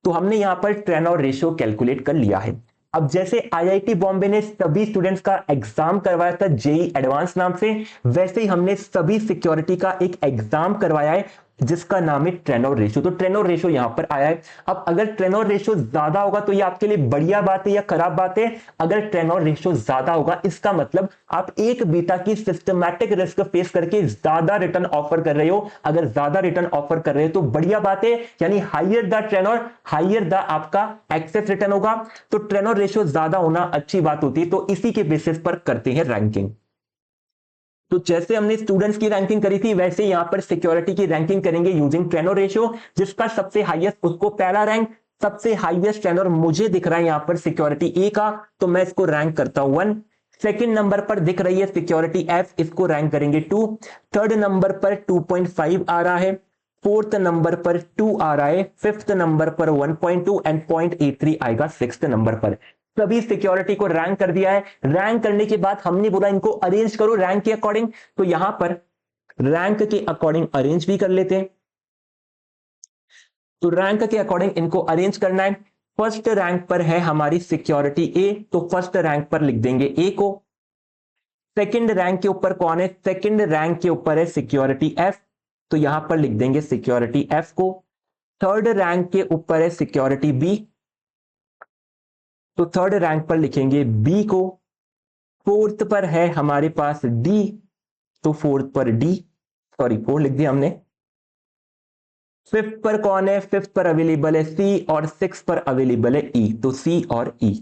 Speaker 1: तो हमने यहां पर टेनोर रेशियो कैलकुलेट कर लिया है। अब जैसे आईआईटी बॉम्बे ने सभी स्टूडेंट्स का एग्जाम करवाया था जेई एडवांस नाम से, वैसे ही हमने सभी सिक्योरिटी का एक एग्जाम करवाया है जिसका नाम है टेनोर रेशियो। तो टेनोर रेशियो यहां पर आया है। अब अगर टेनोर रेशियो ज्यादा होगा तो ये आपके लिए बढ़िया बात है या खराब बात है? अगर टेनोर रेशियो ज्यादा होगा इसका मतलब आप एक बीटा की सिस्टमैटिक रिस्क फेस करके ज्यादा रिटर्न ऑफर कर रहे हो। अगर ज्यादा रिटर्न ऑफर कर रहे हो तो बढ़िया बात है, यानी higher the tenure higher the आपका एक्सेस रिटर्न होगा। तो टेनोर रेशियो ज्यादा होना अच्छी बात होती है। तो इसी के बेसिस पर करते हैं रैंकिंग। तो जैसे हमने स्टूडेंट्स की रैंकिंग करी थी वैसे यहां पर सिक्योरिटी की रैंकिंग करेंगे यूजिंग टेनोर रेशियो। जिसका सबसे हाईएस्ट उसको पहला रैंक, सबसे हाईएस्ट टेनोर मुझे दिख रहा है यहां पर सिक्योरिटी ए का, तो मैं इसको रैंक करता हूं 1। सेकंड नंबर पर दिख रही है सिक्योरिटी एफ, इसको रैंक करेंगे 2। थर्ड नंबर पर 2.5 आ रहा है, फोर्थ नंबर पर 2 आ रहा है, फिफ्थ नंबर पर 1.2 एंड 0.83 आएगा सिक्स्थ नंबर पर। सभी सिक्योरिटी को रैंक कर दिया है। रैंक करने के बाद हमने बोला इनको अरेंज करो रैंक के अकॉर्डिंग, तो यहां पर रैंक के अकॉर्डिंग अरेंज भी कर लेते हैं। तो रैंक के अकॉर्डिंग इनको अरेंज करना है। फर्स्ट रैंक पर है हमारी सिक्योरिटी ए, तो फर्स्ट रैंक पर लिख देंगे ए को। सेकंड रैंक के ऊपर कौन है? सेकंड रैंक के ऊपर है सिक्योरिटी एफ, तो यहां पर लिख देंगे सिक्योरिटी एफ को। थर्ड रैंक के ऊपर है सिक्योरिटी बी, तो थर्ड रैंक पर लिखेंगे बी को। फोर्थ पर है हमारे पास डी, तो फोर्थ पर डी, सॉरी 4 लिख दिया हमने। फिफ्थ पर कौन है? फिफ्थ पर अवेलेबल है सी, और सिक्स पर अवेलेबल है ई, तो सी और ई।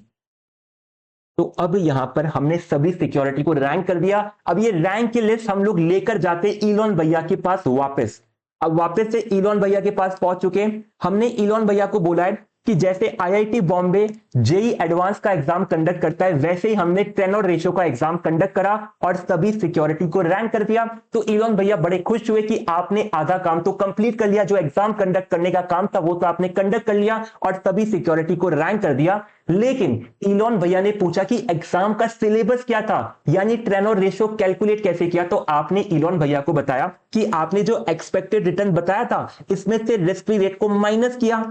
Speaker 1: तो अब यहां पर हमने सभी सिक्योरिटी को रैंक कर दिया। अब ये रैंक की लिस्ट हम लोग लेकर जाते इलॉन भैया के पास वापस। अब वापस से इलॉन भैया के पास पहुंच चुके हैं। हमने इलॉन भैया को बोला है कि जैसे आईआईटी बॉम्बे जेई एडवांस का एग्जाम कंडक्ट करता है वैसे ही हमने टेनोर रेशियो का एग्जाम कंडक्ट करा और सभी सिक्योरिटी को रैंक कर दिया। तो इलॉन भैया बड़े खुश हुए कि आपने आधा काम तो कंप्लीट कर लिया, जो एग्जाम कंडक्ट करने का काम था वो तो आपने कंडक्ट कर लिया और सभी सिक्योरिटी को रैंक कर दिया। लेकिन इलॉन भैया ने पूछा कि एग्जाम का सिलेबस क्या था, यानी टेनोर रेशियो कैलकुलेट कैसे किया। तो आपने इलॉन भैया को बताया कि आपने जो एक्सपेक्टेड रिटर्न बताया था इसमें से रिस्क फ्री रेट को माइनस किया।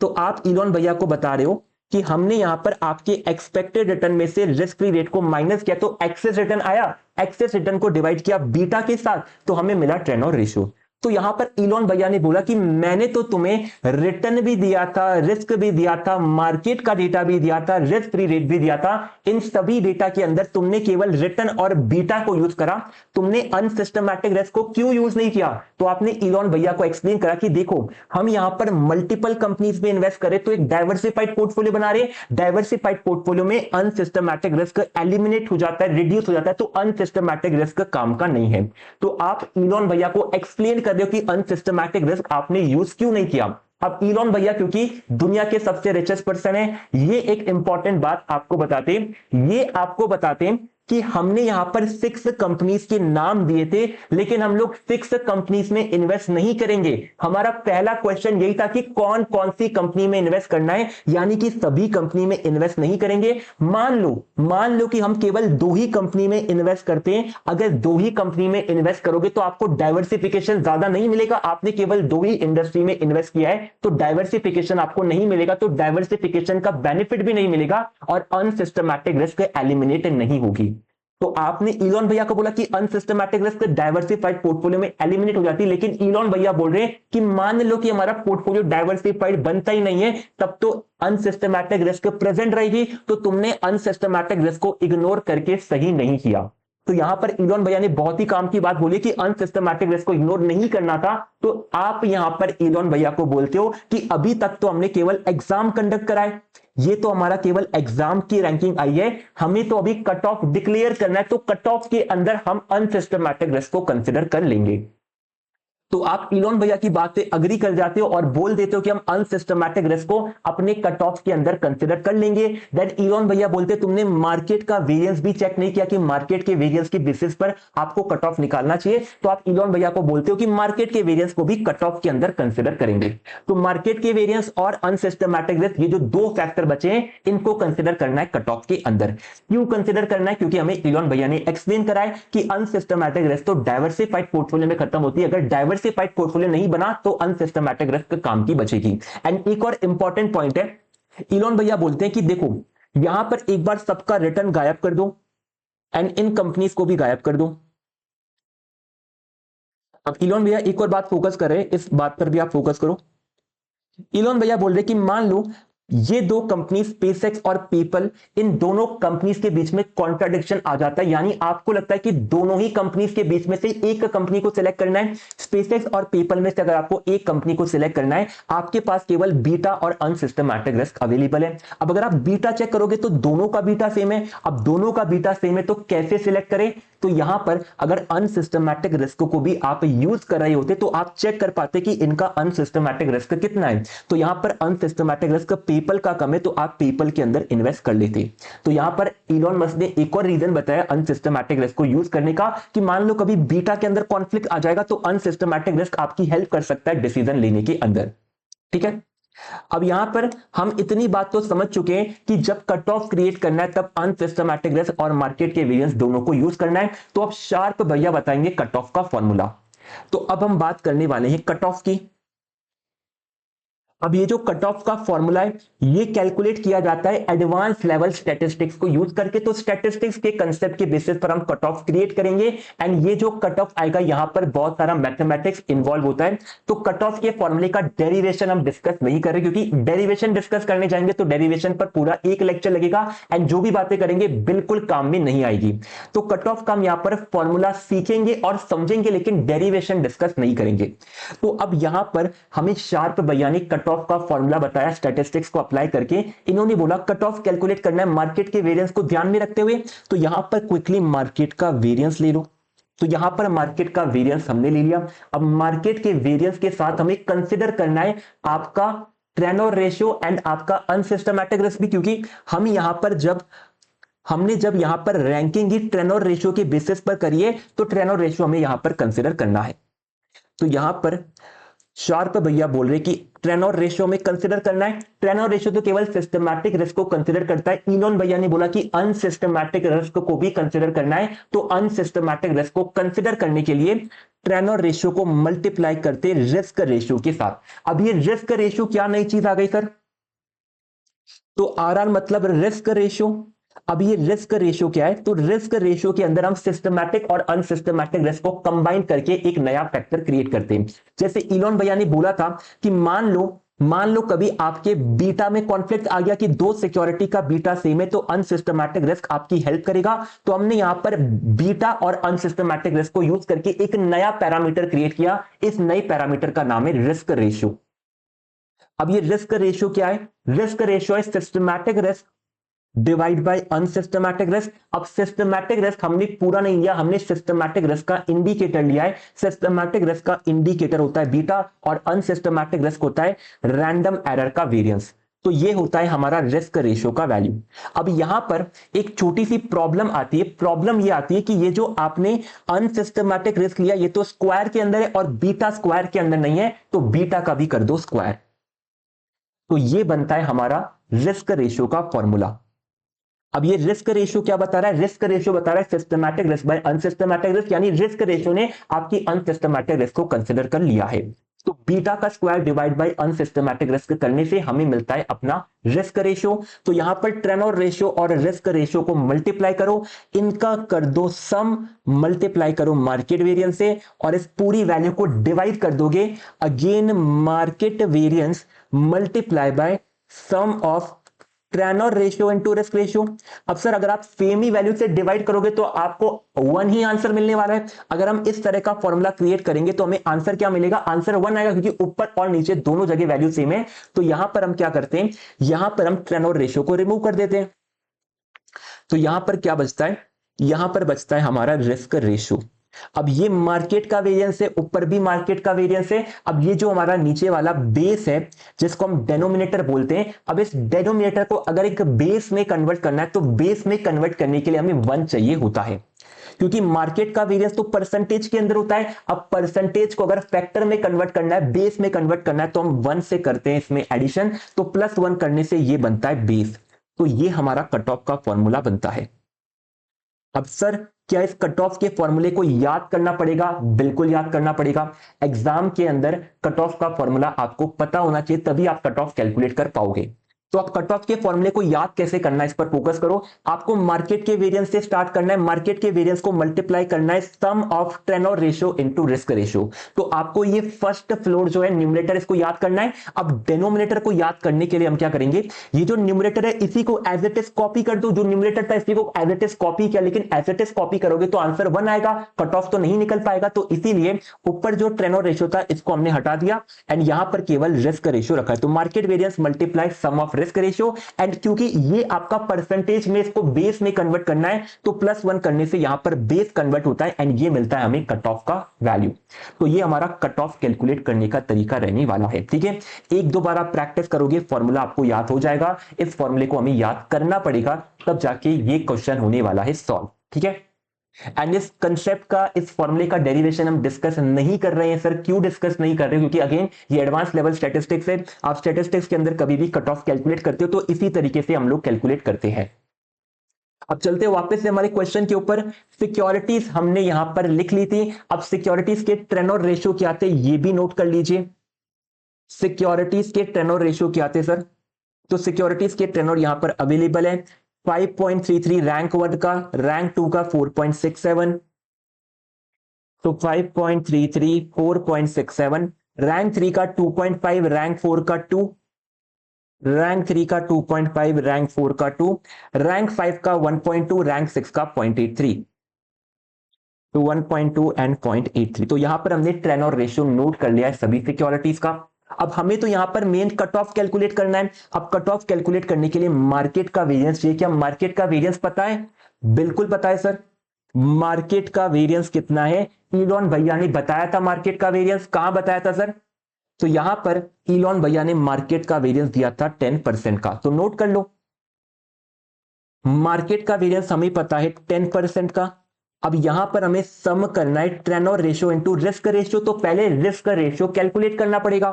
Speaker 1: तो आप इलॉन भैया को बता रहे हो कि हमने यहां पर आपके एक्सपेक्टेड रिटर्न में से रिस्क फ्री रेट को माइनस किया तो एक्सेस रिटर्न आया, एक्सेस रिटर्न को डिवाइड किया बीटा के साथ तो हमें मिला टेनोर रेशियो। तो यहां पर इलॉन भैया ने बोला कि मैंने तो तुम्हें रिटर्न भी दिया था, रिस्क भी दिया था, मार्केट का डेटा भी दिया था, रिस्क फ्री रेट भी दिया था। इन सभी डेटा के अंदर तुमने केवल रिटर्न और बीटा को यूज करा, तुमने अनसिस्टमैटिक रिस्क को क्यों यूज नहीं किया। तो आपने इलॉन भैया को एक्सप्लेन करा कि देखो हम यहां पर मल्टीपल कंपनीज में इन्वेस्ट करें तो एक डाइवर्सिफाइड पोर्टफोलियो बना रहे हैं। डाइवर्सिफाइड पोर्टफोलियो में अनसिस्टमैटिक रिस्क एलिमिनेट हो जाता है, रिड्यूस हो जाता है, तो अनसिस्टमैटिक रिस्क काम का नहीं है। तो आप इलॉन भैया को एक्सप्लेन कर रहे हो कि अनसिस्टमैटिक रिस्क आपने यूज क्यों नहीं किया। अब इलॉन भैया क्योंकि दुनिया के सबसे रिचेस्ट पर्सन है, ये एक इंपॉर्टेंट बात आपको बताते हैं, ये आपको बताते हैं कि हमने यहां पर 6 कंपनीज के नाम दिए थे लेकिन हम लोग 6 कंपनीज में इन्वेस्ट नहीं करेंगे। हमारा पहला क्वेश्चन यही था कि कौन कौन सी कंपनी में इन्वेस्ट करना है, यानी कि सभी कंपनी में इन्वेस्ट नहीं करेंगे। मान लो कि हम केवल 2 ही कंपनी में इन्वेस्ट करते हैं। अगर 2 ही कंपनी में इन्वेस्ट करोगे तो आपको डाइवर्सिफिकेशन ज्यादा नहीं मिलेगा। आपने केवल 2 ही इंडस्ट्री में इन्वेस्ट किया है तो डाइवर्सिफिकेशन आपको नहीं मिलेगा, तो डाइवर्सिफिकेशन का बेनिफिट भी नहीं मिलेगा और अनसिस्टमैटिक रिस्क एलिमिनेट नहीं होगी। तो आपने इलॉन भैया को बोला कि अनसिस्टमैटिक रिस्क डाइवर्सिफाइड पोर्टफोलियो में एलिमिनेट हो जाती है, लेकिन इलॉन भैया बोल रहे हैं कि मान लो कि हमारा पोर्टफोलियो डाइवर्सिफाइड बनता ही नहीं है तब तो अनसिस्टमैटिक रिस्क प्रेजेंट रहेगी। तो तुमने अनसिस्टमैटिक रिस्क को इग्नोर करके सही नहीं किया। तो यहां पर इलॉन भैया ने बहुत ही काम की बात बोली कि अनसिस्टमैटिक रिस्क को इग्नोर नहीं करना था। तो आप यहां पर इलॉन भैया को बोलते हो कि अभी तक तो हमने केवल एग्जाम कंडक्ट कराए, ये तो हमारा केवल एग्जाम की रैंकिंग आई है, हमें तो अभी कट ऑफ डिक्लेयर करना है, तो कट ऑफ के अंदर हम अनसिस्टमैटिक रिस्क को कंसिडर कर लेंगे। तो आप इलोन भैया की बात से अग्री कर जाते हो और बोल देते हो कि हम अनसिस्टमैटिक रिस्क को अपने कट ऑफ के अंदर कंसिडर कर लेंगे। देन इलोन भैया बोलते तुमने मार्केट का वेरिएंस भी चेक नहीं किया कि मार्केट के वेरिएंस के बेसिस पर आपको कट ऑफ निकालना चाहिए, तो आप इलोन भैया को बोलते हो कि मार्केट के वेरिएंस को भी कट ऑफ के अंदर कंसिडर करेंगे। तो मार्केट के वेरिएंस और अनसिस्टमैटिक रिस्क, ये जो दो फैक्टर बचे हैं, इनको कंसिडर करना है कट ऑफ के अंदर। क्यों कंसिडर करना है? क्योंकि हमें इलोन भैया ने एक्सप्लेन कराया कि अनसिस्टमैटिक रिस्क तो डाइवर्सिफाइड पोर्टफोलियो में खत्म होती है, अगर डाइवर्सिफाइड पोर्टफोलियो नहीं बना तो अनसिस्टमैटिक रिस्क काम की बचेगी। एंड एक और इंपॉर्टेंट पॉइंट है, इलोन भैया बोलते हैं कि देखो यहां पर एक बार सबका रिटर्न गायब कर दो एंड इन कंपनीज को भी गायब कर दो। अब इलोन भैया एक और बात फोकस कर रहे हैं, इस बात पर भी आप फोकस करो। इलोन भैया बोल रहे कि मान लो ये दो कंपनी स्पेसएक्स और पेपल, इन दोनों कंपनीज के बीच में कॉन्ट्राडिक्शन आ जाता है, यानी आपको लगता है कि दोनों ही कंपनीज के बीच में से एक कंपनी को सिलेक्ट करना है। स्पेसएक्स और पेपल में से अगर आपको एक कंपनी को सिलेक्ट करना है, आपके पास केवल बीटा और अनसिस्टमैटिक रिस्क अवेलेबल है। अब अगर आप बीटा चेक करोगे तो दोनों का बीटा सेम है। अब दोनों का बीटा सेम है तो कैसे सिलेक्ट करें? तो यहां पर अगर अनसिस्टमैटिक रिस्क को भी आप यूज कर रहे होते तो आप चेक कर पाते कि इनका अनसिस्टमैटिक रिस्क कितना है। तो यहां पर अनसिस्टमैटिक रिस्क पेपल का कम है तो आप पेपल के अंदर इन्वेस्ट कर लेते। तो यहां पर इलोन मस्क ने एक और रीजन बताया अनसिस्टमैटिक रिस्क को यूज करने का, कि मान लो कभी बीटा के अंदर कॉन्फ्लिक्ट आ जाएगा तो अनसिस्टमैटिक रिस्क आपकी हेल्प कर सकता है डिसीजन लेने के अंदर। ठीक है, अब यहां पर हम इतनी बात तो समझ चुके हैं कि जब कट ऑफ क्रिएट करना है तब अनसिस्टमैटिक रिस्क और मार्केट के वेरिएंस दोनों को यूज करना है। तो अब शार्प भैया बताएंगे कट ऑफ का फॉर्मूला। तो अब हम बात करने वाले हैं कट ऑफ की। अब ये जो कट ऑफ का फॉर्मूला है ये कैलकुलेट किया जाता है एडवांस लेवल स्टैटिस्टिक्स को यूज करके। तो स्टैटिस्टिक्स के कंसेप्ट के बेसिस पर हम कट ऑफ क्रिएट करेंगे एंड ये जो कट ऑफ आएगा यहां पर बहुत सारा मैथमेटिक्स इन्वॉल्व होता है। तो कट ऑफ के फॉर्मूले का डेरिवेशन हम डिस्कस नहीं कर रहे, क्योंकि डेरिवेशन डिस्कस करने जाएंगे तो डेरिवेशन पर पूरा एक लेक्चर लगेगा एंड जो भी बातें करेंगे बिल्कुल काम में नहीं आएगी। तो कट ऑफ का हम यहां पर फॉर्मूला सीखेंगे और समझेंगे, लेकिन डेरिवेशन डिस्कस नहीं करेंगे। तो अब यहां पर हमें शार्प भैया ने कट ऑफ का फॉर्मूला बताया स्टैटिस्टिक्स को अप्लाई करके। इन्होंने बोला कट ऑफ कैलकुलेट करना है मार्केट के वेरिएंस को ध्यान में रखते हुए। तो यहां पर क्विकली मार्केट का वेरिएंस ले लो। तो यहां पर मार्केट का वेरिएंस हमने ले लिया। अब मार्केट के वेरिएंस के साथ हमें कंसीडर करना है आपका ट्रेनोर रेशियो एंड आपका अनसिस्टमैटिक रिस्क भी, क्योंकि हम यहां पर जब यहां पर रैंकिंग ही ट्रेनोर रेशियो के बेसिस पर करिए तो ट्रेनोर रेशियो हमें यहां पर कंसीडर करना है। तो यहां पर शार्प भैया बोल रहे कि ट्रेनोर रेशियो में कंसीडर करना है। ट्रेनोर रेशियो तो केवल सिस्टमैटिक रिस्क को कंसीडर करता है। इलोन भैया ने बोला कि अनसिस्टमैटिक रिस्क को भी कंसीडर करना है। तो अनसिस्टमैटिक रिस्क को कंसीडर करने के लिए ट्रेनोर रेशियो को मल्टीप्लाई करते रिस्क रेशियो के साथ। अब ये रिस्क रेशियो क्या नई चीज आ गई सर? तो आरआर मतलब रिस्क रेशियो। अब ये रिस्क रेशियो क्या है? तो रिस्क रेशियो के अंदर हम सिस्टमैटिक और अनसिस्टमैटिक रिस्क को कंबाइन करके एक नया फैक्टर क्रिएट करते हैं। जैसे इलोन भैया ने बोला था कि मान लो कभी आपके बीटा में कॉन्फ्लिक्ट आ गया कि दो सिक्योरिटी का बीटा सेम है तो अनसिस्टमैटिक रिस्क आपकी हेल्प करेगा। तो हमने यहां पर बीटा और अनसिस्टमैटिक रिस्क को यूज करके एक नया पैरामीटर क्रिएट किया। इस नए पैरामीटर का नाम है रिस्क रेशियो। अब ये रिस्क रेशियो क्या है? रिस्क रेशियो है systematic risk divide by unsystematic risk. अब सिस्टमैटिक रिस्क हमने पूरा नहीं लिया, हमने सिस्टमैटिक रिस्क का इंडिकेटर लिया है। सिस्टमैटिक रिस्क का इंडिकेटर होता है बीटा और अनसिस्टमैटिक रिस्क होता है रैंडम एरर का वेरिएंस। तो ये होता है हमारा रिस्क रेशियो का वैल्यू। अब यहां पर एक छोटी सी प्रॉब्लम आती है। प्रॉब्लम ये आती है कि ये जो आपने अनसिस्टमैटिक रिस्क लिया ये तो स्क्वायर के अंदर है और बीटा स्क्वायर के अंदर नहीं है, तो बीटा का भी कर दो स्क्वायर। तो ये बनता है हमारा रिस्क रेशियो का फॉर्मूला। अब ये रिस्क रेशियो क्या बता रहा है? रिस्क रेशियो बता रहा है systematic risk by unsystematic risk, यानी रिस्क रेशियो ने आपकी अनसिस्टमैटिक रिस्क को कंसीडर कर लिया है। तो बीटा का square divide by unsystematic risk करने से हमें मिलता है अपना रिस्क रेशियो। तो यहां पर ट्रेनोर रेशियो और रिस्क रेशियो को मल्टीप्लाई करो, इनका कर दो सम, मल्टीप्लाई करो मार्केट वेरिएंस से और इस पूरी वैल्यू को डिवाइड कर दोगे again market variance multiply by sum of Treynor ratio into risk ratio. अब सर अगर आप सेम ही वैल्यू से डिवाइड करोगे तो आपको वन ही आंसर मिलने वाला है। अगर हम इस तरह का फॉर्मूला क्रिएट करेंगे तो हमें आंसर क्या मिलेगा? आंसर वन आएगा, क्योंकि ऊपर और नीचे दोनों जगह वैल्यू सेम है। तो यहां पर हम क्या करते हैं? यहां पर हम ट्रेनोर रेशियो को रिमूव कर देते हैं। तो यहां पर क्या बचता है? यहां पर बचता है हमारा रिस्क रेशियो। अब ये मार्केट का वेरिएंस है, ऊपर भी मार्केट का वेरिएंस है। अब ये जो हमारा नीचे वाला बेस है जिसको हम डेनोमिनेटर बोलते हैं, अब इस डेनोमिनेटर को अगर एक बेस में कन्वर्ट करना है तो बेस में कन्वर्ट करने के लिए हमें 1 चाहिए होता है, क्योंकि मार्केट का वेरिएंस तो परसेंटेज के अंदर होता है। अब परसेंटेज को अगर फैक्टर में कन्वर्ट करना है, बेस में कन्वर्ट करना है, तो हम 1 से करते हैं इसमें एडिशन, तो +1 करने से ये बनता है बेस। तो ये हमारा कट ऑफ का फॉर्मूला बनता है। अब सर क्या इस कट ऑफ के फॉर्मूले को याद करना पड़ेगा? बिल्कुल याद करना पड़ेगा। एग्जाम के अंदर कट ऑफ का फॉर्मूला आपको पता होना चाहिए, तभी आप कट ऑफ कैलकुलेट कर पाओगे। तो आप कट ऑफ के फॉर्मूले को याद कैसे करना है, इस पर फोकस करो। आपको मार्केट के वेरिएंस से स्टार्ट करना है, मार्केट के वेरिएंस को मल्टीप्लाई करना है sum of Treynor ratio into risk ratio. तो आपको ये फर्स्ट फ्लोर जो है न्यूमरेटर, इसको याद करना है। अब डिनोमिनेटर को याद करने के लिए हम क्या करेंगे, ये जो न्यूमरेटर है इसी को एज इट इज कॉपी कर दो। जो न्यूमरेटर था इसी को एज इट इज कॉपी किया, लेकिन एज इट इज कॉपी करोगे तो आंसर 1 आएगा, कट ऑफ तो नहीं निकल पाएगा। तो इसीलिए ऊपर जो टेनोर रेशियो था इसको हमने हटा दिया एंड यहां पर केवल रिस्क रेशियो रखा है। तो market variance multiply sum of risk ratio, and क्योंकि ये आपका परसेंटेज में इसको बेस में कन्वर्ट करना है तो +1 करने से यहां पर बेस कन्वर्ट होता है एंड ये मिलता है हमें कट ऑफ का वैल्यू। तो ये हमारा कट ऑफ कैलकुलेट करने का तरीका रहने वाला है। ठीक है, एक दो बार आप प्रैक्टिस करोगे, फॉर्मूला आपको याद हो जाएगा। इस फॉर्मूले को हमें याद करना पड़ेगा, तब जाके ये क्वेश्चन होने वाला है सॉल्व। ठीक है, एंड इस कंसेप्ट का, इस फॉर्मूले का डेरिवेशन हम डिस्कस नहीं कर रहे हैं। सर क्यों डिस्कस नहीं कर रहे? क्योंकि अगेन ये एडवांस लेवल स्टैटिस्टिक्स है। आप स्टैटिस्टिक्स के अंदर कभी भी कट ऑफ कैलकुलेट करते हो तो इसी तरीके से हम लोग कैलकुलेट करते हैं। अब चलते हैं वापस से हमारे क्वेश्चन के ऊपर। सिक्योरिटीज हमने यहां पर लिख ली थी। अब सिक्योरिटीज के टेनोर रेशियो क्या थे ये भी नोट कर लीजिए। सिक्योरिटीज के टेनोर रेशियो क्या थे सर? तो सिक्योरिटीज के टेनोर यहां पर अवेलेबल है 5.33 रैंक 1 का, रैंक 2 का 4.67, तो 5.33 4.67, रैंक 3 का 2.5, रैंक 4 का 2, रैंक 3 का 2.5, रैंक 4 का 2, रैंक 5 का 1.2, रैंक 6 का 0.83, तो 1.2 एंड 0.83। तो यहां पर हमने टेनोर रेशियो नोट कर लिया है सभी सिक्योरिटीज का। अब हमें तो यहां पर मेन कट ऑफ कैलकुलेट करना है। अब कट ऑफ कैलकुलेट करने के लिए मार्केट का वेरिएंस चाहिए। क्या मार्केट का वेरिएंस पता है? बिल्कुल पता है सर। मार्केट का वेरिएंस कितना है? इलॉन भैया ने बताया था मार्केट का वेरिएंस। कहां बताया था सर? तो यहां पर इलॉन भैया ने मार्केट का वेरिएंस दिया था 10% का, तो नोट कर लो। मार्केट का वेरिएंस हमें पता है 10% का। अब यहां पर हमें सम करना है tenure ratio into risk ratio, तो पहले रिस्क रेशियो कैलकुलेट करना पड़ेगा।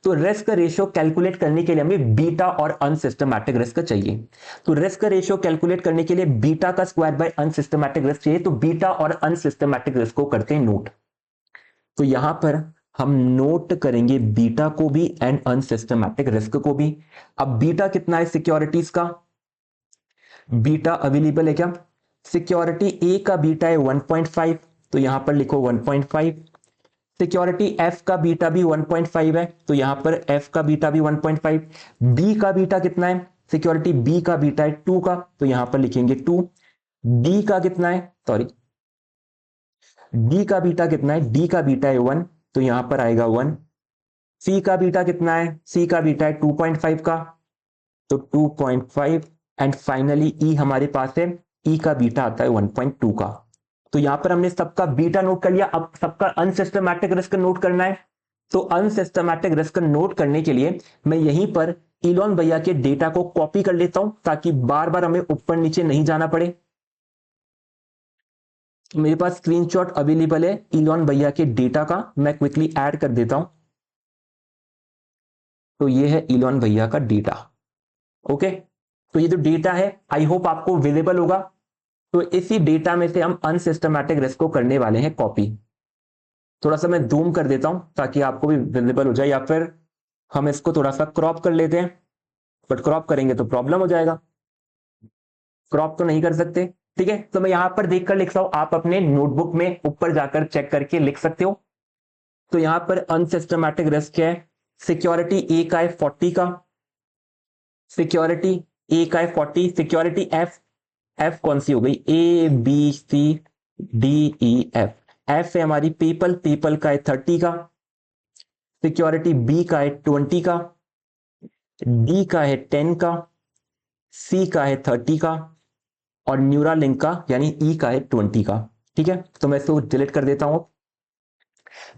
Speaker 1: तो रिस्क रेशियो कैलकुलेट करने के लिए हमें बीटा और अनसिस्टमैटिक रिस्क चाहिए। तो रिस्क रेशियो कैलकुलेट करने के लिए बीटा का स्क्वायर बाय अनसिस्टमैटिक रिस्क चाहिए। तो बीटा और अनसिस्टमैटिक रिस्क को करते हैं नोट। तो यहां पर हम नोट करेंगे बीटा को भी एंड अनसिस्टमैटिक रिस्क को भी। अब बीटा कितना है सिक्योरिटीज का? बीटा अवेलेबल है क्या? सिक्योरिटी ए का बीटा है 1.5, तो यहां पर लिखो 1.5। सिक्योरिटी एफ का बीटा भी 1.5 है, तो यहां पर एफ का बीटा भी 1.5। बी का बीटा कितना है? सिक्योरिटी बी का बीटा है 2 का, तो यहां पर लिखेंगे 2। डी का कितना है? सॉरी, डी का बीटा कितना है? डी का बीटा है 1, तो यहां पर आएगा 1। सी का बीटा कितना है? सी का बीटा है 2.5 का, तो 2.5। एंड फाइनली ई हमारे पास है, ई का बीटा आता है 1.2 का। तो यहां पर हमने सबका बीटा नोट कर लिया। अब सबका अनसिस्टमैटिक रिस्क नोट करना है। तो अनसिस्टमैटिक रिस्क नोट करने के लिए मैं यहीं पर इलॉन भैया के डेटा को कॉपी कर लेता हूं, ताकि बार बार हमें ऊपर नीचे नहीं जाना पड़े। मेरे पास स्क्रीनशॉट अवेलेबल है इलॉन भैया के डेटा का, मैं क्विकली ऐड कर देता हूं। तो ये है इलॉन भैया का डेटा। ओके, तो ये जो डेटा है आई होप आपको विजिबल होगा। तो इसी डेटा में से हम अनसिस्टमैटिक रिस्क को करने वाले हैं कॉपी। थोड़ा सा मैं जूम कर देता हूं ताकि आपको भी विजिबल हो जाए, या फिर हम इसको थोड़ा सा क्रॉप कर लेते हैं, बट क्रॉप करेंगे तो प्रॉब्लम हो जाएगा, क्रॉप तो नहीं कर सकते। ठीक है, तो मैं यहां पर देखकर लिख रहा हूं, आप अपने नोटबुक में ऊपर जाकर चेक करके लिख सकते हो। तो यहां पर अनसिस्टमैटिक रिस्क है, सिक्योरिटी ए का है 40 का, सिक्योरिटी ए का है 40, सिक्योरिटी एफ, एफ कौन सी हो गई? A B C D E F, F है हमारी पीपल, पीपल का है 30 का, सिक्योरिटी बी का है 20 का, डी का है 10 का, सी का है 30 का, और न्यूरालिंक का यानी ई का है 20 का। ठीक है, तो मैं इसको डिलीट कर देता हूं।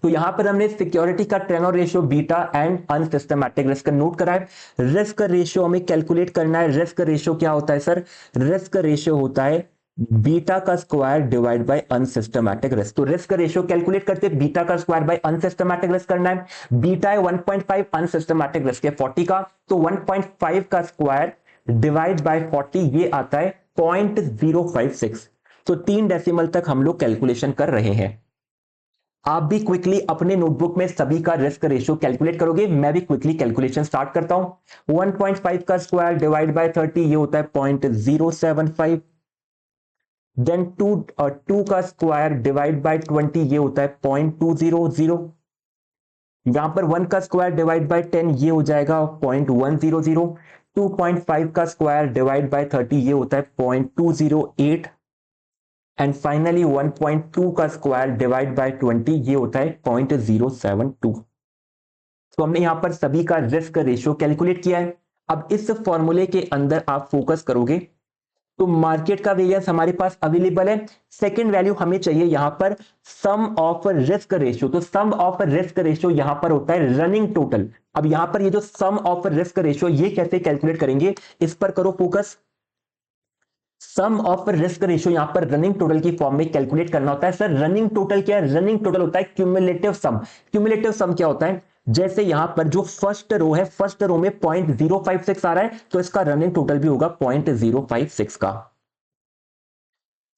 Speaker 1: तो यहां पर हमने सिक्योरिटी का tenure ratio, beta and unsystematic risk note करा है। रिस्क रेशियो हमें कैलकुलेट करना है। रिस्क रेशियो क्या होता है सर? रिस्क रेशियो होता है बीटा का square divide by unsystematic risk. तो रिस्क रेशियो कैलकुलेट करते बीटा का स्क्वायर बाय अनसिस्टमैटिक रिस्क करना है। बीटा है 1.5, अनसिस्टमैटिक रिस्क है 40 का, तो 1.5 का स्क्वायर डिवाइड बाय 40 ये आता है 0.056। तो 3 डेसिमल तक हम लोग कैलकुलेशन कर रहे हैं। आप भी क्विकली अपने नोटबुक में सभी का रिस्क रेशियो कैलकुलेट करोगे। मैं भी क्विकली कैलकुलेशन स्टार्ट करता हूं। 1.5 का स्क्वायर डिवाइड बाय 30 ये होता है 0.075। देन 2 का स्क्वायर डिवाइड बाय 20 ये होता है 0.200। यहां पर 1 का स्क्वायर डिवाइड बाय 10 ये हो जाएगा 0.100। 2.5 का स्क्वायर डिवाइड बाय 30 ये होता है 0.208। एंड फाइनली 1.2 का स्क्वायर डिवाइड बाय 20 ये होता है 0.072। तो हमने यहां पर सभी का रिस्क रेशियो कैलकुलेट किया है। अब इस फॉर्मूले के अंदर आप फोकस करोगे तो मार्केट का वेरिएंस हमारे पास अवेलेबल है। सेकंड वैल्यू हमें चाहिए यहां पर सम ऑफ रिस्क रेशियो। तो सम ऑफ रिस्क रेशियो यहां पर होता है रनिंग टोटल। अब यहां पर ये जो सम ऑफ रिस्क रेशियो ये कैसे कैलकुलेट करेंगे, इस पर करो focus. Sum of risk ratio यहां पर रनिंग टोटल की फॉर्म में कैलकुलेट करना होता है। सर रनिंग टोटल क्या है? रनिंग टोटल होता है क्यूमुलेटिव सम। क्यूमुलेटिव सम क्या होता है? जैसे यहां पर जो फर्स्ट रो है, फर्स्ट रो में 0.056 आ रहा है, तो इसका रनिंग टोटल भी होगा 0.056 का।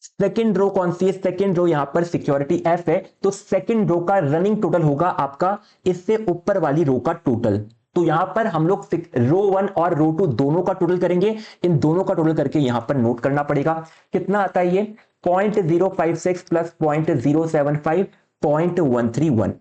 Speaker 1: सेकंड रो कौन सी है? सेकंड रो यहां पर सिक्योरिटी एफ है, तो सेकंड रो का रनिंग टोटल होगा आपका इससे ऊपर वाली रो का टोटल। तो यहां पर हम लोग रो 1 और रो 2 दोनों का टोटल करेंगे। इन दोनों का टोटल करके यहां पर नोट करना पड़ेगा। कितना आता है ये? 0.056 प्लस 0.075, 0.131।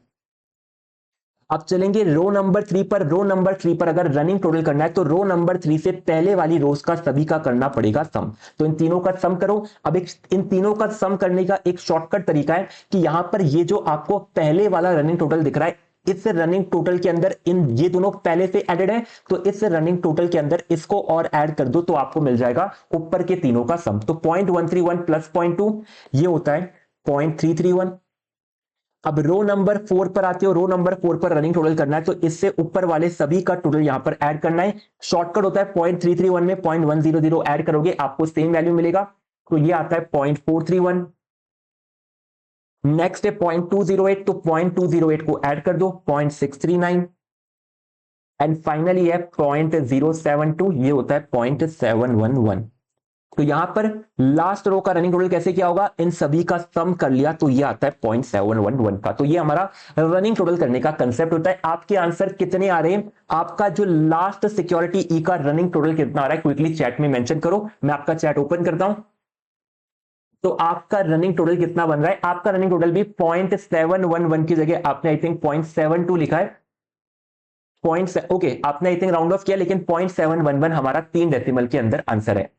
Speaker 1: अब चलेंगे रो नंबर 3 पर। रो नंबर 3 पर अगर रनिंग टोटल करना है तो रो नंबर 3 से पहले वाली रोज का सभी का करना पड़ेगा सम। तो इन तीनों का सम करो। अब इन तीनों का सम करने का एक शॉर्टकट तरीका है कि यहां पर ये जो आपको पहले वाला रनिंग टोटल दिख रहा है, इस रनिंग टोटल के अंदर इन ये दोनों पहले से एडेड है, तो इस रनिंग टोटल के अंदर इसको और ऐड कर दो तो आपको मिल जाएगा ऊपर के तीनों का सम। तो 0.131 प्लस 0.2 ये होता है 0.331। अब रो नंबर 4 पर आते हो। रो नंबर 4 पर रनिंग टोटल करना है तो इससे ऊपर वाले सभी का टोटल यहां पर ऐड करना है। शॉर्टकट होता है 0.331 में 0.100 ऐड करोगे आपको सेम वैल्यू मिलेगा, तो ये आता है 0.431। नेक्स्ट है 0.208, तो 0.208 को ऐड कर दो 0.639। एंड फाइनली है 0.072, ये होता है 0.711। तो यहां पर लास्ट रो का रनिंग टोटल कैसे किया होगा? इन सभी का सम कर लिया तो ये आता है 0.711 का। तो ये हमारा रनिंग टोटल करने का कंसेप्ट होता है। आपके आंसर कितने आ रहे हैं? आपका जो लास्ट सिक्योरिटी ई का रनिंग टोटल कितना आ रहा है क्विकली चैट में मेंशन करो। मैं आपका चैट ओपन करता हूं। तो आपका रनिंग टोटल कितना बन रहा है? आपका रनिंग टोटल भी 0.711 की जगह आपने आई थिंक 0.72 लिखा है। ओके, आपने आई थिंक राउंड ऑफ किया, लेकिन 0.711 हमारा 3 डेसिमल के अंदर आंसर है।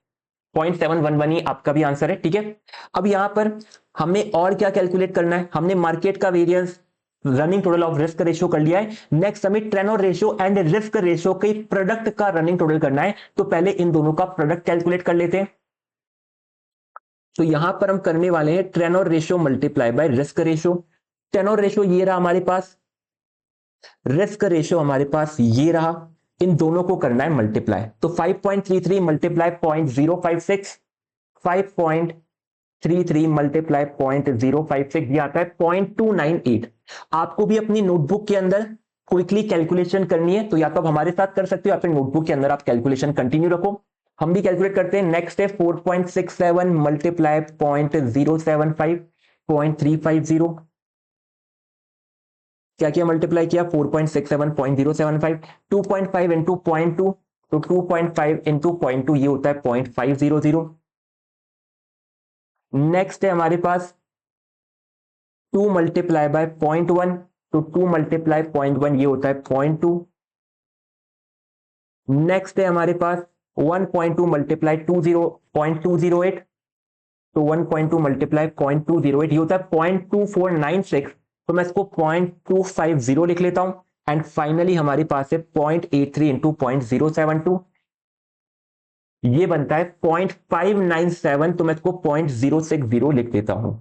Speaker 1: 0.711 ही आपका भी आंसर है। ठीक है, अब यहां पर हमें और क्या कैलकुलेट करना है? हमने मार्केट का variance, running total of risk ratio कर लिया है। नेक्स्ट हमें ट्रेनोर रेशियो एंड रिस्क रेशियो के प्रोडक्ट का रनिंग टोटल करना है। तो पहले इन दोनों का प्रोडक्ट कैलकुलेट कर लेते हैं। तो यहां पर हम करने वाले हैं Treynor ratio multiply by risk ratio. Treynor ratio ये रहा हमारे पास, रिस्क रेशियो हमारे पास ये रहा। इन दोनों को करना है मल्टीप्लाई। तो 5.33 मल्टीप्लाई 0.056, 5.33 मल्टीप्लाई 0.056 ये आता है 0.298। आपको भी अपनी नोटबुक के अंदर क्विकली कैलकुलेशन करनी है तो या तो आप हमारे साथ कर सकते हो या फिर नोटबुक के अंदर आप कैलकुलेशन कंटिन्यू रखो। हम भी कैलकुलेट करते हैं। नेक्स्ट है 4.67 मल्टीप्लाई 0.075, 0.350। क्या किया? मल्टीप्लाई किया 4.67 0.075, 2.5 इंटू 0.2, तो 2.5 इंटू 0.2 ये होता है 0.500। नेक्स्ट है हमारे पास 2 मल्टीप्लाई बाय 0.1, तो 2 मल्टीप्लाई 0.1 ये होता है 0.2। नेक्स्ट है हमारे पास 1.2 मल्टीप्लाई 0.208, तो 1.2 मल्टीप्लाई 0.208 ये होता है 0.2496। तो मैं इसको 0.250 लिख लेता हूं। एंड फाइनली हमारे पास है 0.83 इंटू 0.072, ये बनता है 0.597। तो मैं इसको 0.060 लिख देता हूं।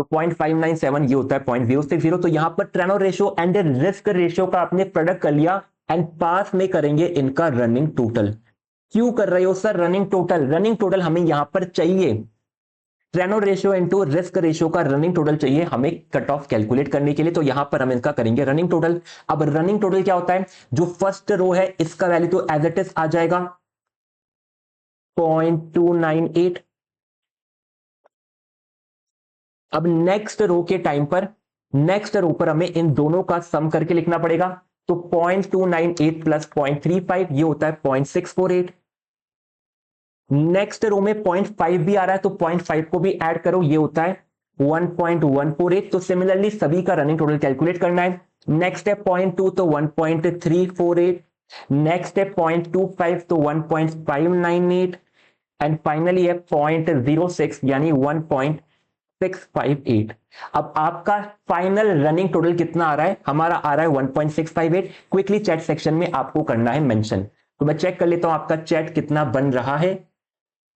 Speaker 1: तो 0.597 ये होता है 0.060। तो यहां पर trainer ratio and risk ratio का आपने प्रोडक्ट कर लिया एंड पास में करेंगे इनका रनिंग टोटल। क्यों कर रहे हो sir running total? Running total हमें यहां पर चाहिए, trainer ratio into risk ratio का रनिंग टोटल चाहिए हमें कट ऑफ कैलकुलेट करने के लिए। तो यहां पर हम इसका करेंगे रनिंग टोटल। अब रनिंग टोटल क्या होता है? जो फर्स्ट रो है इसका वैल्यू तो एज इट इज आ जाएगा 0.298। अब नेक्स्ट रो के टाइम पर, नेक्स्ट रो पर हमें इन दोनों का सम करके लिखना पड़ेगा। तो 0.298 प्लस 0.35 ये होता है 0.648। नेक्स्ट रो में 0.5 भी आ रहा है तो 0.5 को भी ऐड करो, ये होता है 1.148। तो सिमिलरली सभी का रनिंग टोटल कैलकुलेट करना है। नेक्स्ट है 0.2 तो 1.348, नेक्स्ट है 0.25 तो 1.598 एंड फाइनली है 0.06 यानी 1.658। अब आपका फाइनल रनिंग टोटल कितना आ रहा है? हमारा आ रहा है 1.658। क्विकली चैट सेक्शन में आपको करना है मेंशन। तो मैं चेक कर लेता हूं आपका चैट कितना बन रहा है।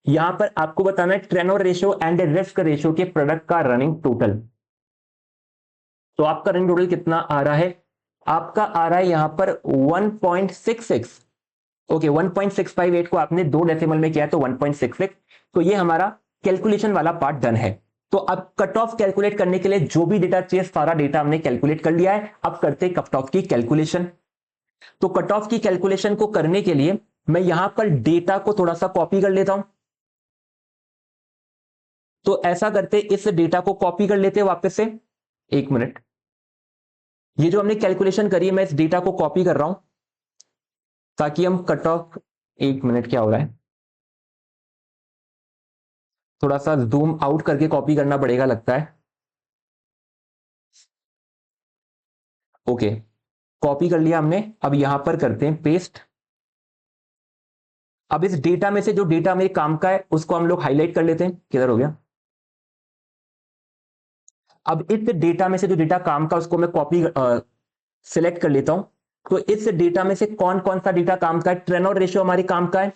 Speaker 1: यहां पर आपको बताना है Treynor ratio and risk ratio के प्रोडक्ट का रनिंग टोटल। तो आपका रनिंग टोटल कितना आ रहा है? आपका आ रहा है यहां पर 1.66। ओके 1.658 को आपने 2 डेसिमल में किया तो 1.66। तो ये हमारा कैलकुलेशन वाला पार्ट डन है। तो अब कट ऑफ कैलकुलेट करने के लिए जो भी डेटा चाहिए सारा डेटा हमने कैलकुलेट कर लिया है। अब करते हैं कट ऑफ की कैलकुलेशन। तो कट ऑफ की कैलकुलेशन को करने के लिए मैं यहां पर डेटा को थोड़ा सा कॉपी कर लेता हूं। तो ऐसा करते इस डेटा को कॉपी कर लेते वापस से। एक मिनट, ये जो हमने कैलकुलेशन करी है मैं इस डेटा को कॉपी कर रहा हूं ताकि हम कट ऑफ, एक मिनट क्या हो रहा है, थोड़ा सा जूम आउट करके कॉपी करना पड़ेगा लगता है। ओके कॉपी कर लिया हमने। अब यहां पर करते हैं पेस्ट। अब इस डेटा में से जो डेटा मेरे काम का है उसको हम लोग हाईलाइट कर लेते हैं। किधर हो गया? अब इस डेटा में से जो डेटा काम का उसको मैं कॉपी सिलेक्ट कर लेता हूं। तो इस डेटा में से कौन कौन सा डेटा काम का है? ट्रेनर रेशियो हमारे काम का है।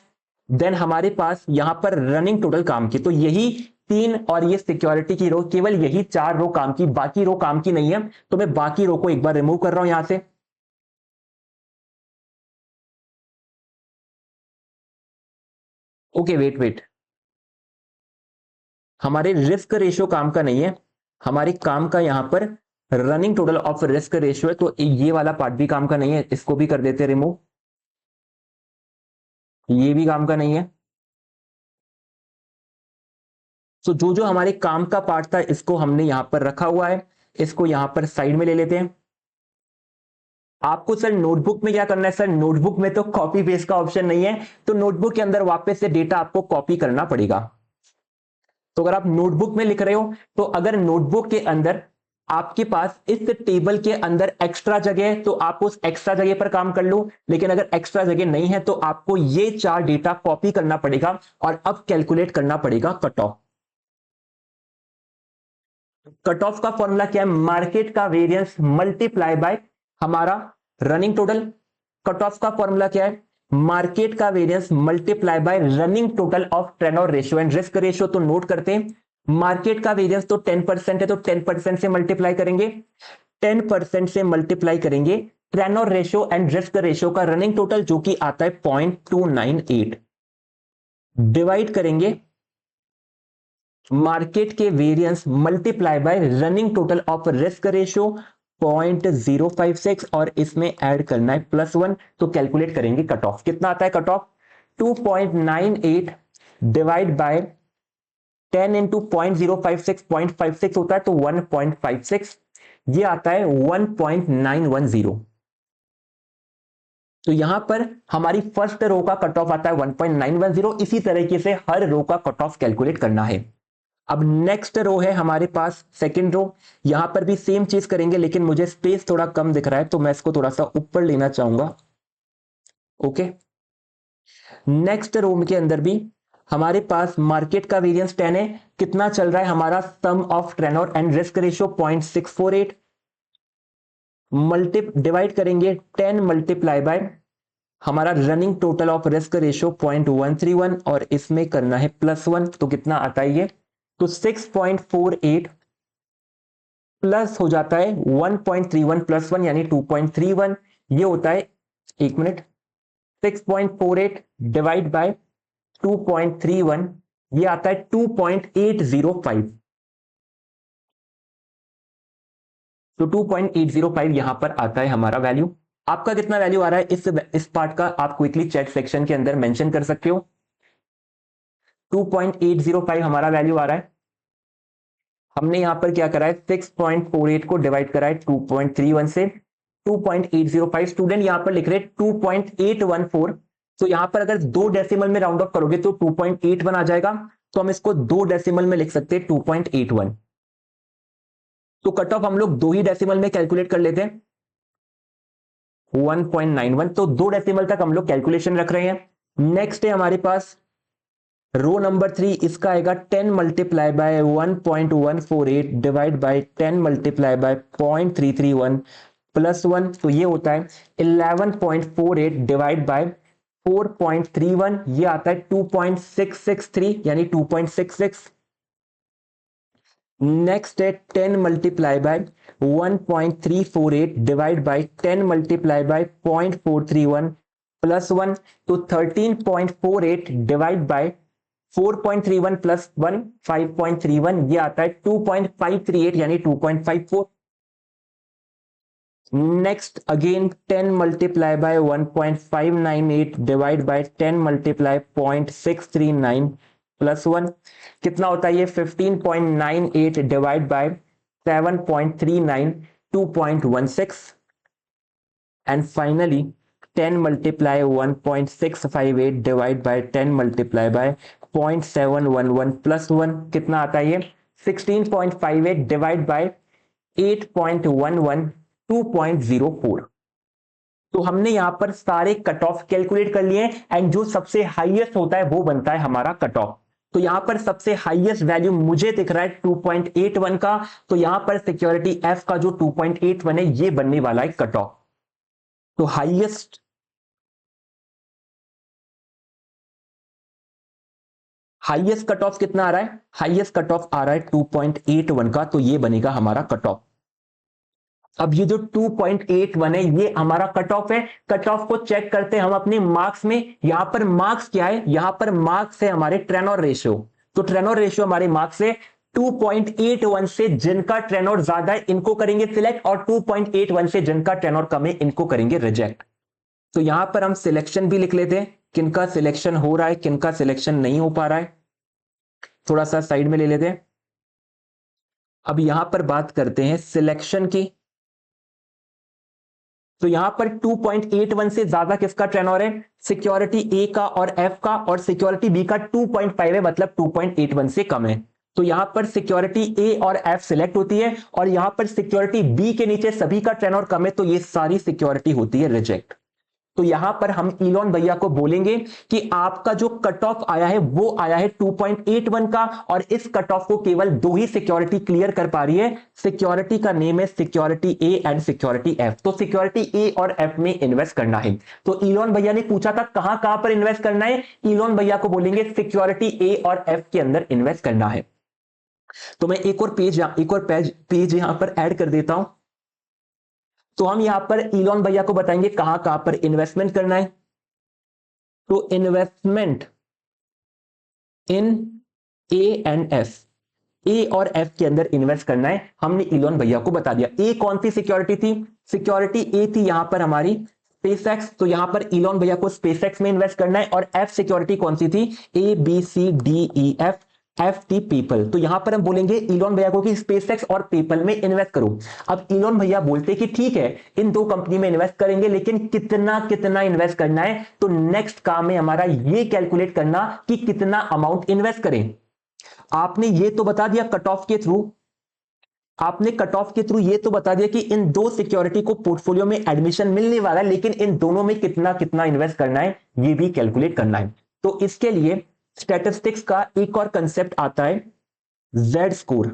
Speaker 1: देन हमारे पास यहां पर रनिंग टोटल काम की, तो यही 3 और ये सिक्योरिटी की रो, केवल यही 4 रो काम की, बाकी रो काम की नहीं है। तो मैं बाकी रो को एक बार रिमूव कर रहा हूं यहां से। ओके वेट वेट, हमारे रिस्क रेशियो काम का नहीं है, हमारे काम का यहां पर running total of risk ratio है। तो ये वाला पार्ट भी काम का नहीं है, इसको भी कर देते रिमूव। ये भी काम का नहीं है। तो जो जो हमारे काम का पार्ट था इसको हमने यहां पर रखा हुआ है, इसको यहां पर साइड में ले लेते हैं। आपको सर नोटबुक में क्या करना है? सर नोटबुक में तो कॉपी पेस्ट का ऑप्शन नहीं है, तो नोटबुक के अंदर वापस से डेटा आपको कॉपी करना पड़ेगा। तो अगर आप नोटबुक में लिख रहे हो तो अगर नोटबुक के अंदर आपके पास इस टेबल के अंदर एक्स्ट्रा जगह है तो आप उस एक्स्ट्रा जगह पर काम कर लो, लेकिन अगर एक्स्ट्रा जगह नहीं है तो आपको ये 4 डेटा कॉपी करना पड़ेगा और अब कैलकुलेट करना पड़ेगा कट ऑफ। कट ऑफ का फॉर्मूला क्या है? मार्केट का वेरिएंस मल्टीप्लाई बाय हमारा रनिंग टोटल। कट ऑफ का फॉर्मूला क्या है? मार्केट का variance multiply bye running total of Treynor ratio and risk ratio. तो नोट करते हैं, मार्केट का वेरिएंस तो 10% है तो 10% से मल्टीप्लाई करेंगे, 10% से मल्टीप्लाई करेंगे trainer ratio and risk ratio का रनिंग टोटल जो कि आता है 0.298, डिवाइड करेंगे मार्केट के variance multiply bye running total of risk ratio 0.056 और इसमें ऐड करना है +1। तो कैलकुलेट करेंगे कट ऑफ। कितना आता है cut off? 2.98 divide by 10 into 0.056, 0.56 होता है तो 1.56, ये आता है 1.910। तो यहां पर हमारी फर्स्ट रो का कट ऑफ आता है 1.910। इसी तरीके से हर रो का कट ऑफ कैलकुलेट करना है। अब नेक्स्ट रो है हमारे पास सेकंड रो, यहां पर भी सेम चीज करेंगे लेकिन मुझे स्पेस थोड़ा कम दिख रहा है तो मैं इसको थोड़ा सा ऊपर लेना चाहूंगा। ओके नेक्स्ट रो के अंदर भी हमारे पास मार्केट का वेरिएंस 10 है, कितना चल रहा है हमारा sum of Treynor and risk ratio 0.648, multi divide करेंगे 10 मल्टीप्लाई बाय हमारा running total of risk ratio 0.131 और इसमें करना है +1। तो कितना आता है ये? तो 6.48 प्लस हो जाता है 1.31 प्लस 1 यानी 2.31, ये होता है, एक मिनट, 6.48 डिवाइड बाय 2.31, ये आता है 2.805। तो 2.805 यहां पर आता है हमारा वैल्यू। आपका कितना वैल्यू आ रहा है इस पार्ट का, आप क्विकली चैट सेक्शन के अंदर मेंशन कर सकते हो। 2.805 हमारा वैल्यू आ रहा है। हमने यहां पर क्या करा है, 6.48 को डिवाइड करा है 2.31 से, 2.805। स्टूडेंट यहां पर लिख रहे 2.814। तो यहां पर अगर दो डेसिमल में राउंड ऑफ करोगे तो 2.81 आ जाएगा, तो हम इसको दो डेसिमल में लिख सकते हैं 2.81। तो कट ऑफ हम लोग दो ही डेसिमल में कैलकुलेट कर लेते हैं, 1.91। तो दो डेसिमल तक हम लोग कैलकुलेशन रख रहे हैं। नेक्स्ट है हमारे पास रो नंबर 3, इसका आएगा 10 multiply bye 1.148 divide by 10 multiply bye 0.331 plus 1, तो ये होता है 11.48 डिवाइड बाय 4.31, ये आता है 2.663 यानी 2.66। नेक्स्ट है 10 multiply bye 1.348 divide by 10 multiply bye 0.431 plus 1, तो 13.48 डिवाइड बाय 4.31 प्लस 1 5.31, ये आता है 2.538 यानी 2.54। Next again 10 multiply bye 1.598 divide by 10 multiply 0.639 plus 1, कितना होता है ये 15.98 divide by 7.39 2.16। And finally 10 multiply 1.658 divide by 10 multiply bye 0.711 plus 1, कितना आता है ये 16.58 डिवाइड बाय 8.11 2.04। तो हमने यहां पर सारे कट ऑफ कैलकुलेट कर लिए एंड जो सबसे हाईएस्ट होता है वो बनता है हमारा कट ऑफ। तो यहां पर सबसे हाईएस्ट वैल्यू मुझे दिख रहा है 2.81 का, तो यहां पर सिक्योरिटी एफ का जो 2.81 है ये बनने वाला है कट ऑफ। तो हाईएस्ट कट ऑफ कितना आ रहा है, हाईएस्ट कट ऑफ आ रहा है 2.81 का, तो ये बनेगा हमारा कट ऑफ। अब ये जो 2.81 है ये हमारा कट ऑफ है। कट ऑफ को चेक करते हैं हम अपने मार्क्स में। यहां पर मार्क्स क्या है, यहां पर मार्क्स है हमारे ट्रेनोर रेशियो। तो ट्रेनोर रेशियो हमारे मार्क्स है 2.81 से जिनका ट्रेनोर ज्यादा है इनको करेंगे सिलेक्ट, और 2.81 से जिनका ट्रेनोर कम है इनको करेंगे रिजेक्ट। तो यहां पर हम सिलेक्शन भी लिख लेते हैं, किनका सिलेक्शन हो रहा है किनका सिलेक्शन नहीं हो पा रहा है, थोड़ा सा साइड में ले लेते हैं। अब यहां पर बात करते हैं सिलेक्शन की। तो यहां पर 2.81 से ज्यादा किसका ट्रेनोर है, सिक्योरिटी ए का और एफ का, और सिक्योरिटी बी का 2.5 है, मतलब 2.81 से कम है। तो यहां पर सिक्योरिटी ए और एफ सिलेक्ट होती है, और यहां पर सिक्योरिटी बी के नीचे सभी का ट्रेनोर कम है, तो ये सारी सिक्योरिटी होती है रिजेक्ट। तो यहां पर हम इलॉन भैया को बोलेंगे कि आपका जो कट ऑफ आया है वो आया है 2.81 का, और इस कट ऑफ को केवल दो ही सिक्योरिटी क्लियर कर पा रही है। सिक्योरिटी का नेम है security A and security F. तो सिक्योरिटी ए और एफ में इन्वेस्ट करना है। तो इलॉन भैया ने पूछा था कहां कहां पर इन्वेस्ट करना है, इलॉन भैया को बोलेंगे सिक्योरिटी ए और एफ के अंदर इन्वेस्ट करना है। तो मैं एक और पेज यहां पर ऐड कर देता हूं। तो हम यहां पर इलॉन भैया को बताएंगे कहां कहां पर इन्वेस्टमेंट करना है। तो investment in A and F, A और एफ के अंदर इन्वेस्ट करना है, हमने इलॉन भैया को बता दिया। ए कौन सी सिक्योरिटी थी, सिक्योरिटी ए थी यहां पर हमारी स्पेसएक्स, तो यहां पर इलॉन भैया को स्पेसएक्स में इन्वेस्ट करना है। और एफ सिक्योरिटी कौन सी थी, A B C D E F, F T people. तो यहां पर हम बोलेंगे इलॉन भैया को कि स्पेसएक्स और पीपल में इन्वेस्ट करो। अब इलॉन भैया बोलते कि ठीक है इन दो कंपनी में इन्वेस्ट करेंगे, लेकिन कितना कितना इन्वेस्ट करना है। तो नेक्स्ट काम है हमारा ये कैलकुलेट करना कि कितना अमाउंट इन्वेस्ट करें। आपने ये तो बता दिया कट ऑफ के थ्रू, आपने कट ऑफ के थ्रू ये तो बता दिया कि इन दो सिक्योरिटी को पोर्टफोलियो में एडमिशन मिलने वाला है, लेकिन इन दोनों में कितना कितना इन्वेस्ट करना है ये भी कैलकुलेट करना है। तो इसके लिए स्टैटिस्टिक्स का एक और कंसेप्ट आता है जेड स्कोर।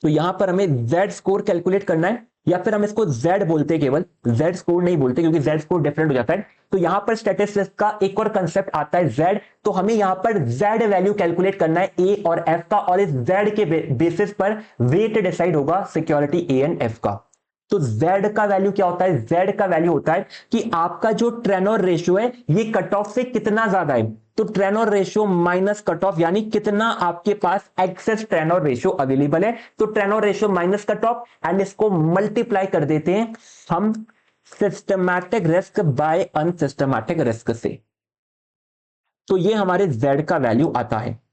Speaker 1: तो यहां पर हमें जेड स्कोर कैलकुलेट करना है। या फिर हम इसको Z बोलते हैं, केवल Z स्कोर नहीं बोलते क्योंकि Z स्कोर डिफरेंट हो जाता है। तो यहां पर स्टैटिस्टिक्स का एक और कंसेप्ट आता है Z। तो हमें यहां पर Z वैल्यू कैलकुलेट करना है A और F का, और इस Z के बेसिस पर वेट डिसाइड होगा सिक्योरिटी A एंड F का। तो Z का वैल्यू क्या होता है? Z का वैल्यू होता है कि आपका जो ट्रेनोर रेशियो है ये कट ऑफ से कितना ज्यादा है। तो Treynor ratio minus cut off, यानी कितना आपके पास एक्सेस ट्रेनोर रेशियो अवेलेबल है। तो Treynor ratio minus cut off, and इसको मल्टीप्लाई कर देते हैं हम systematic risk by unsystematic risk से। तो ये हमारे Z का वैल्यू आता है।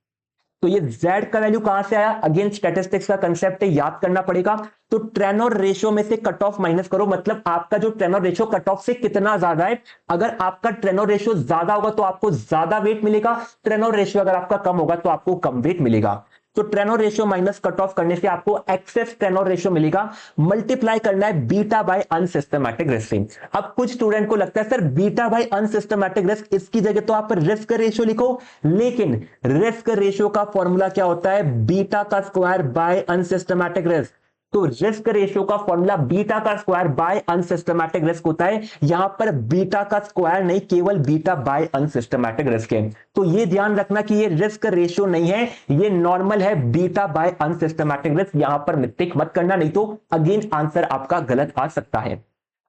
Speaker 1: तो ये Z का वैल्यू कहां से आया? अगेन स्टैटिस्टिक्स का कंसेप्ट है, याद करना पड़ेगा। तो ट्रेनोर रेशियो में से कट ऑफ माइनस करो, मतलब आपका जो ट्रेनोर रेशियो कट ऑफ से कितना ज्यादा है। अगर आपका ट्रेनोर रेशियो ज्यादा होगा तो आपको ज्यादा वेट मिलेगा, ट्रेनोर रेशियो अगर आपका कम होगा तो आपको कम वेट मिलेगा। तो Treynor ratio minus cut of करने से आपको एक्सेस ट्रेनोर रेशियो मिलेगा, मल्टीप्लाई करना है बीटा बाय अनसिस्टमैटिक रिस्क। अब कुछ स्टूडेंट को लगता है sir beta by unsystematic risk, इसकी जगह तो आप रिस्क रेशियो लिखो, लेकिन रिस्क रेशियो का फॉर्मूला क्या होता है? बीटा का स्क्वायर बाय अनसिस्टमैटिक रिस्क। तो रिस्क रेशियो का फॉर्मूला बीटा का स्क्वायर बाय अनसिस्टमैटिक रिस्क होता है। यहां पर बीटा का स्क्वायर नहीं, केवल बीटा बाय अनसिस्टमैटिक रिस्क है। तो ये ध्यान रखना कि ये रिस्क रेशियो नहीं है, ये नॉर्मल है, बीटा बाय अनसिस्टमैटिक रिस्क। यहां पर मिस्टेक मत करना, नहीं तो अगेन आंसर आपका गलत आ सकता है।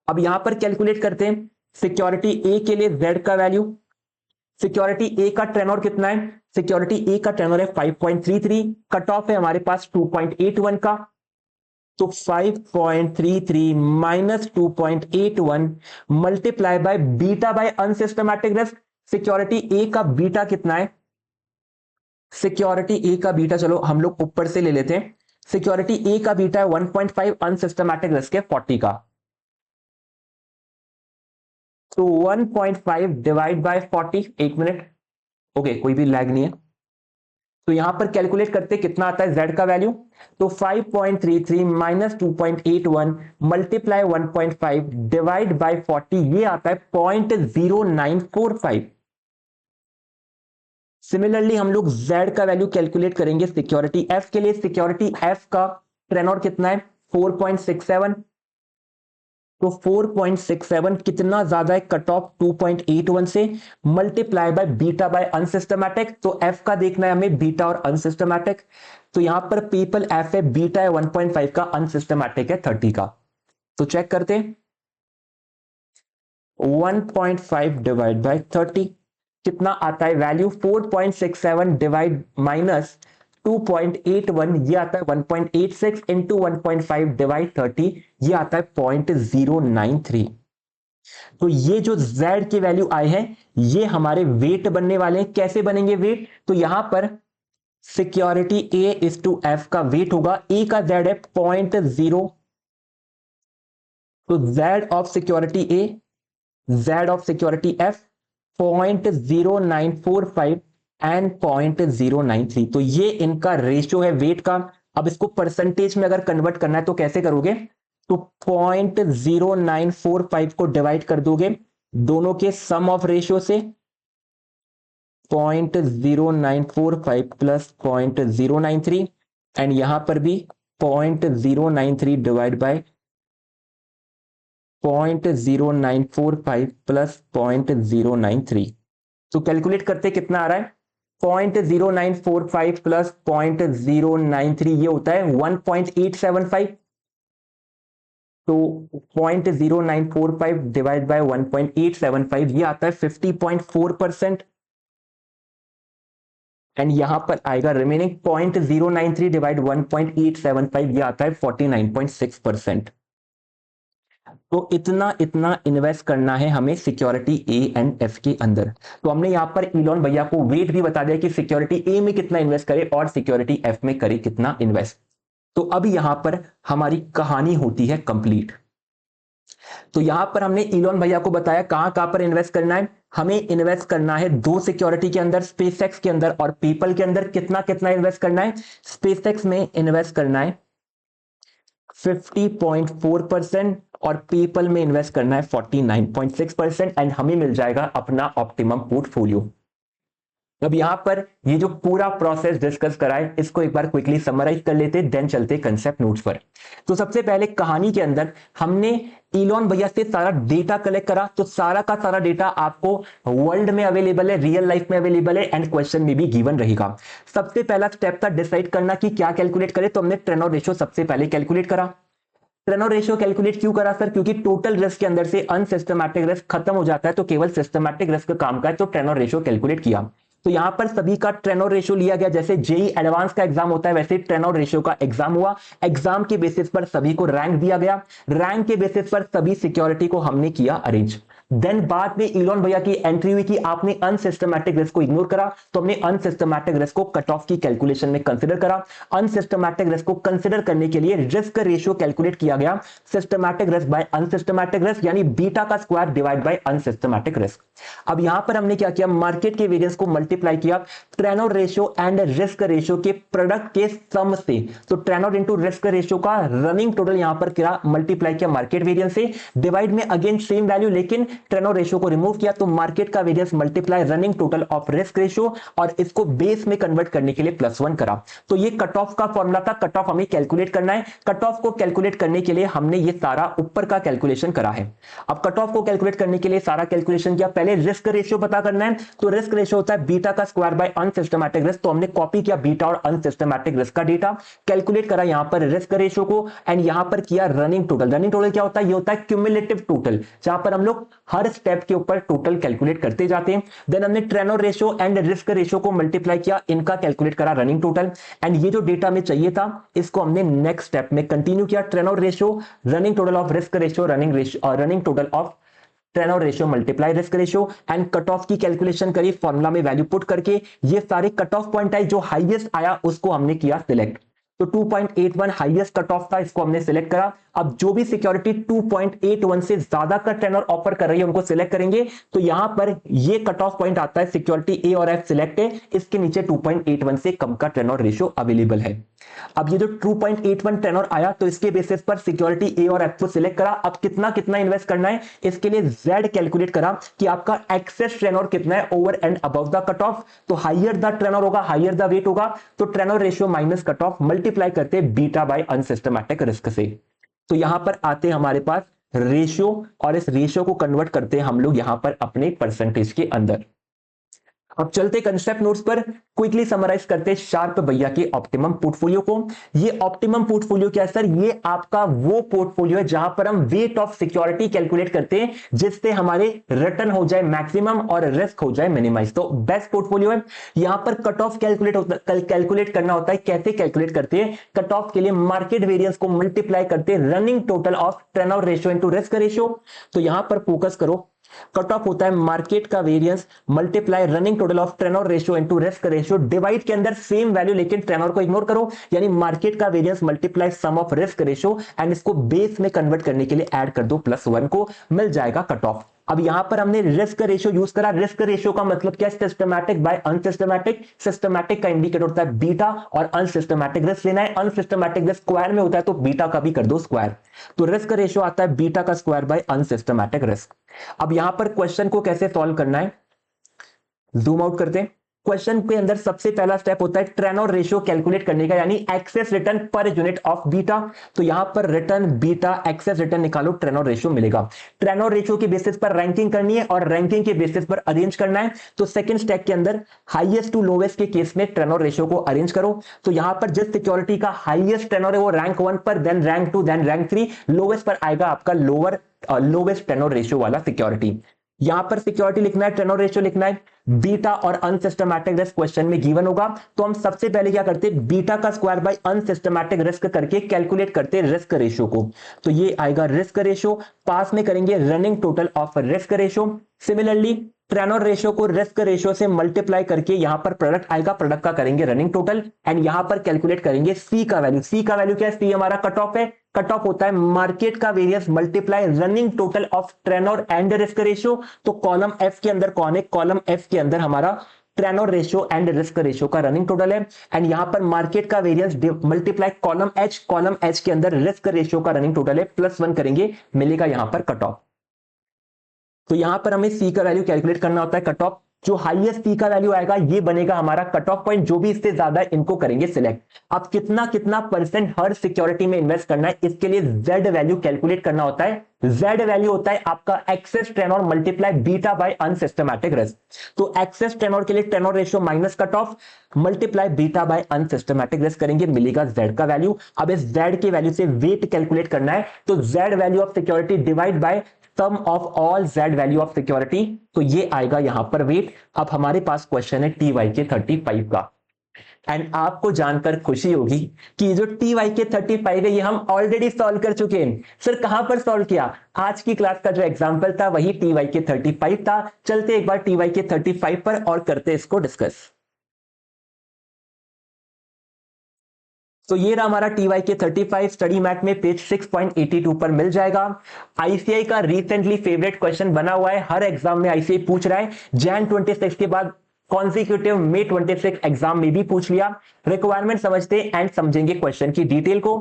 Speaker 1: अब यहां पर कैलकुलेट करते हैं सिक्योरिटी ए के लिए Z का वैल्यू। सिक्योरिटी ए का ट्रेनोर कितना है? सिक्योरिटी ए का ट्रेनोर है 5.33, कट ऑफ है हमारे पास 2.81 का। तो 5.33 minus 2.81 multiply by beta by unsystematic risk. Security A का बीटा कितना है? सिक्योरिटी ए का बीटा चलो हम लोग ऊपर से ले लेते हैं। सिक्योरिटी ए का बीटा है 1.5, अनसिस्टमैटिक रिस्क है 40 का। तो 1.5 डिवाइड बाय 40, एक मिनट, ओके कोई भी लैग नहीं है। तो यहां पर कैलकुलेट करते कितना आता है Z का वैल्यू। तो 5.33 माइनस 2.81 मल्टीप्लाई 1.5 डिवाइड बाय 40, ये आता है 0.0945। सिमिलरली हम लोग Z का वैल्यू कैलकुलेट करेंगे सिक्योरिटी F के लिए। सिक्योरिटी F का ट्रेनोर कितना है? 4.67। तो 4.67 कितना ज्यादा है? कट ऑफ 2.81 से, multiply by beta by unsystematic. तो F का देखना है हमें, बीटा और अनसिस्टमैटिक। तो यहां पर पीपल F है, बीटा है 1.5 का, अनसिस्टमैटिक है 30 का। तो चेक करते हैं 1.5 डिवाइड बाय 30 कितना आता है वैल्यू? 4.67 डिवाइड माइनस 2.81, ये आता है 1.86 इंटू 1.5 डिवाइड 30, ये आता है 0.093। तो ये जो Z की वैल्यू आई है ये हमारे वेट बनने वाले हैं। कैसे बनेंगे वेट? तो यहां पर security A is to F का वेट होगा, A का Z है 0.0, तो Z of security A, Z of security F 0.0945 and 0.093। तो ये इनका रेशियो है वेट का। अब इसको परसेंटेज में अगर कन्वर्ट करना है तो कैसे करोगे? तो 0.0945 को डिवाइड कर दोगे दोनों के सम ऑफ रेशियो से, 0.0945 प्लस 0.093, एंड यहां पर भी 0.093 डिवाइड बाय 0.0945 प्लस 0.093। तो कैलकुलेट करते कितना आ रहा है? 0.0945 प्लस 0.093 ये होता है 1.875। तो 0.0945 डिवाइड बाय 1.875 ये आता है 50.4%। एंड यहां पर आएगा रिमेनिंग 0.093 डिवाइड 1.875, ये आता है 49.6%। तो इतना इतना इन्वेस्ट करना है हमें सिक्योरिटी ए एंड एफ के अंदर। तो हमने यहां पर इलॉन भैया को वेट भी बता दिया कि सिक्योरिटी ए में कितना इन्वेस्ट करे और सिक्योरिटी एफ में करे कितना इन्वेस्ट। तो अब यहां पर हमारी कहानी होती है कंप्लीट। तो यहां पर हमने इलॉन भैया को बताया कहां कहां पर इन्वेस्ट करना है। हमें इन्वेस्ट करना है दो सिक्योरिटी के अंदर, स्पेसएक्स के अंदर और पीपल के अंदर। कितना कितना इन्वेस्ट करना है? स्पेसएक्स में इन्वेस्ट करना है 50.4% और पीपल में इन्वेस्ट करना है 49.6%, एंड हमें मिल जाएगा अपना ऑप्टिमम पोर्टफोलियो। अब यहां पर ये जो पूरा प्रोसेस डिस्कस करा है इसको एक बार क्विकली समराइज कर लेते हैं, देन चलते कंसेप्ट नोट्स पर। तो सबसे पहले कहानी के अंदर हमने इलॉन भैया से सारा डेटा कलेक्ट करा, तो सारा का सारा डेटा आपको वर्ल्ड में अवेलेबल है, रियल लाइफ में अवेलेबल है एंड क्वेश्चन में भी गिवन रहेगा। सबसे पहला स्टेप था डिसाइड करना कि क्या कैलकुलेट करें, तो हमने ट्रेनर रेशियो सबसे पहले कैलकुलेट करा। ट्रेनर रेशियो कैलकुलेट क्यों करा सर? क्योंकि टोटल रिस्क के अंदर से अनसिस्टमैटिक रिस्क खत्म हो जाता है, तो केवल सिस्टमैटिक रिस्क काम का है, तो ट्रेनर रेशियो कैलकुलेट किया। तो यहां पर सभी का ट्रेनर रेशियो लिया गया, जैसे जेई एडवांस का एग्जाम होता है वैसे ट्रेनर रेशियो का एग्जाम हुआ। एग्जाम के बेसिस पर सभी को रैंक दिया गया, रैंक के बेसिस पर सभी सिक्योरिटी को हमने किया अरेंज। देन बाद में इलॉन भैया की एंट्री हुई कि आपने अनसिस्टमैटिक रिस्क को इग्नोर करा, तो हमने अनसिस्टमैटिक रिस्क को कट ऑफ की कैलकुलेशन में कंसीडर करा। अनसिस्टमैटिक रिस्क को कंसीडर करने के लिए रिस्क रेशियो कैलकुलेट किया गया, systematic risk by unsystematic risk, यानी बीटा का square divide by unsystematic risk. अब यहां पर हमने क्या किया, मार्केट के वेरिएंस को मल्टीप्लाई किया trainer ratio and risk ratio के प्रोडक्ट के सम से। तो ट्रेनर इंटू रिस्क रेशियो का रनिंग टोटल यहां पर क्या मल्टीप्लाई किया मार्केट वेरिएंस से, डिवाइड में अगेन सेम वैल्यू लेकिन ट्रेनर रेशियो को रिमूव किया, तो मार्केट का variance multiply running total of risk ratio, और इसको बेस में कन्वर्ट करने के लिए +1 करा। तो ये कट ऑफ का फॉर्मूला था, कट ऑफ हमें कैलकुलेट करना है। कट ऑफ को कैलकुलेट करने के लिए हमने ये सारा ऊपर का कैलकुलेशन करा है। अब कट ऑफ को कैलकुलेट करने के लिए सारा कैलकुलेशन किया, पहले रिस्क रेशियो पता करना है। तो रिस्क रेशियो होता है बीटा का स्क्वायर बाय अनसिस्टमैटिक रिस्क, तो हमने कॉपी किया बीटा और अनसिस्टमैटिक रिस्क का डेटा, कैलकुलेट करा यहां पर रिस्क रेशियो को एंड यहां पर किया रनिंग टोटल। रनिंग टोटल क्या होता है? ये होता है क्यूमुलेटिव टोटल, जहां पर हम लोग हर स्टेप के ऊपर टोटल कैलकुलेट करते जाते हैं। देन हमने trainer ratio and risk ratio को मल्टीप्लाई किया, इनका कैलकुलेट करा रनिंग टोटल, एंड ये जो डेटा में चाहिए था इसको हमने नेक्स्ट स्टेप में कंटिन्यू किया। Trainer ratio, running total of risk ratio, running total of Treynor ratio multiply risk ratio, and cut off की कैलकुलेशन करी फॉर्मूला में वैल्यू पुट करके। ये सारे कट ऑफ पॉइंट आए, जो हाईएस्ट आया उसको हमने किया सिलेक्ट। तो 2.81 हाईएस्ट कट ऑफ था, इसको हमने सिलेक्ट करा। अब जो भी सिक्योरिटी 2.81 से ज्यादा का टेनर ऑफर कर रही है उनको सिलेक्ट करेंगे। तो यहां पर ये कट ऑफ पॉइंट आता है, सिक्योरिटी ए और एफ सिलेक्ट है, इसके नीचे 2.81 से कम का टेनर रेशियो अवेलेबल है। अब ये जो 2.81 टेनर आया, तो इसके बेसिस पर सिक्योरिटी ए और एफ को सिलेक्ट करा। अब कितना कितना इन्वेस्ट करना है, इसके लिए जेड कैलकुलेट करा कि आपका एक्सेस टेनर कितना है over and above the cut off. तो हाइयर द टेनर होगा, हाइयर द वेट होगा, तो Treynor ratio minus cut off multiply करते बीटा बाय अनसिस्टमैटिक रिस्क से। तो यहां पर आते हमारे पास रेशियो, और इस रेशियो को कन्वर्ट करते हैं हम लोग यहां पर अपने परसेंटेज के अंदर। अब चलते कंसेप्ट नोट्स पर, क्विकली समराइज करते हैं शार्प भैया के ऑप्टिमम पोर्टफोलियो को। ये ऑप्टिमम पोर्टफोलियो क्या है सर? ये आपका वो पोर्टफोलियो है जहां पर हम वेट ऑफ सिक्योरिटी कैलकुलेट करते हैं, जिससे हमारे रिटर्न हो जाए मैक्सिमम और रिस्क हो जाए मिनिमाइज। तो बेस्ट पोर्टफोलियो है। यहां पर कट ऑफ कैलकुलेट करना होता है। कैसे कैलकुलेट करते हैं? कट ऑफ के लिए मार्केट वेरिएंस को मल्टीप्लाई करते हैं running total of Treynor ratio into risk ratio. तो यहां पर फोकस करो, कट ऑफ होता है मार्केट का variance multiply running total of Treynor ratio into risk ratio, divide के अंदर सेम वैल्यू लेकिन ट्रेनर को इग्नोर करो, यानी मार्केट का variance multiply sum of risk ratio, and इसको बेस में कन्वर्ट करने के लिए ऐड कर दो +1 को, मिल जाएगा कट ऑफ। अब यहां पर हमने रिस्क रेशियो यूज करा। रिस्क रेशियो का मतलब क्या है? Systematic by unsystematic. सिस्टमैटिक का इंडिकेटर होता है बीटा, और अनसिस्टमैटिक रिस्क लेना है। अनसिस्टमैटिक रिस्क स्क्वायर में होता है, तो बीटा का भी कर दो स्क्वायर। तो रिस्क रेशियो आता है बीटा का स्क्वायर बाय अनसिस्टमैटिक रिस्क। अब यहां पर क्वेश्चन को कैसे सॉल्व करना है, जूम आउट करते हैं। क्वेश्चन के अंदर सबसे पहला स्टेप होता है ट्रेनर रेशियो कैलकुलेट करने का, यानी excess return per unit of beta. तो यहां पर रिटर्न बीटा एक्सेस रिटर्न निकालो, ट्रेनर रेशियो मिलेगा। ट्रेनर रेशियो के बेसिस पर रैंकिंग करनी है, और रैंकिंग के बेसिस पर अरेंज करना है। तो सेकंड स्टेप के अंदर हाईएस्ट टू लोवेस्ट के केस में ट्रेनर रेशियो को अरेंज करो। तो यहां पर जिस सिक्योरिटी का हाईएस्ट ट्रेनर है वो रैंक 1 पर, then rank 2, then rank 3, lowest पर आएगा आपका लोवेस्ट ट्रेनर रेशियो वाला सिक्योरिटी। यहां पर सिक्योरिटी लिखना है, ट्रेनर रेशियो लिखना है, बीटा और अनसिस्टमैटिक रिस्क क्वेश्चन में गिवन होगा। तो हम सबसे पहले क्या करते हैं, बीटा का स्क्वायर बाय अनसिस्टमैटिक रिस्क करके कैलकुलेट करते हैं रिस्क रेशियो को। तो ये आएगा रिस्क रेशियो, पास में करेंगे running total of risk ratio. Similarly trainer ratio को रिस्क रेशियो से मल्टीप्लाई करके यहां पर प्रोडक्ट आएगा, प्रोडक्ट का करेंगे रनिंग टोटल, एंड यहां पर कैलकुलेट करेंगे सी का वैल्यू। सी का वैल्यू क्या है? सी हमारा कट ऑफ है। कट ऑफ होता है मार्केट का variance multiply running total of Treynor and risk ratio. तो कॉलम एफ के अंदर कौन है? कॉलम एफ के अंदर हमारा trainer ratio and risk ratio का रनिंग टोटल है, एंड यहां पर मार्केट का वेरिएंस मल्टीप्लाई कॉलम एच के अंदर रिस्क रेशियो का रनिंग टोटल है, +1 करेंगे, मिलेगा यहां पर कट ऑफ। तो यहां पर हमें सी का वैल्यू कैलकुलेट करना होता है कट ऑफ। जो हाईएस्ट पी का वैल्यू आएगा ये बनेगा हमारा कट ऑफ पॉइंट, जो भी इससे ज्यादा इनको करेंगे सिलेक्ट। अब कितना कितना परसेंट हर सिक्योरिटी में इन्वेस्ट करना है, इसके लिए जेड वैल्यू कैलकुलेट करना होता है। जेड वैल्यू होता है आपका excess Treynor multiply beta by unsystematic risk. तो एक्सेस टेनोर के लिए Treynor ratio minus cut off multiply beta by unsystematic risk करेंगे, मिलेगा जेड का वैल्यू। अब इस जेड के वैल्यू से वेट कैलकुलेट करना है, तो Z value of security divide by sum of all Z value of security, तो ये आएगा यहां पर वेट। अब हमारे पास क्वेश्चन है टी वाई के 35 का, एंड आपको जानकर खुशी होगी कि जो टी वाई के 35 है ये हम ऑलरेडी सॉल्व कर चुके हैं। सर कहां पर सॉल्व किया? आज की क्लास का जो एग्जांपल था वही टी वाई के 35 था। चलते एक बार टी वाई के 35 पर और करते इसको डिस्कस। तो ये रहा हमारा टी वाई के 35, स्टडी मैट में पेज 6.82 पर मिल जाएगा। आईसीआई का रिसेंटली फेवरेट क्वेश्चन बना हुआ है, हर एग्जाम में आईसीआई पूछ रहा है। जैन 26 के बाद कॉन्सिक्यूटिव मे 26 एग्जाम में भी पूछ लिया। रिक्वायरमेंट समझते एंड समझेंगे क्वेश्चन की डिटेल को।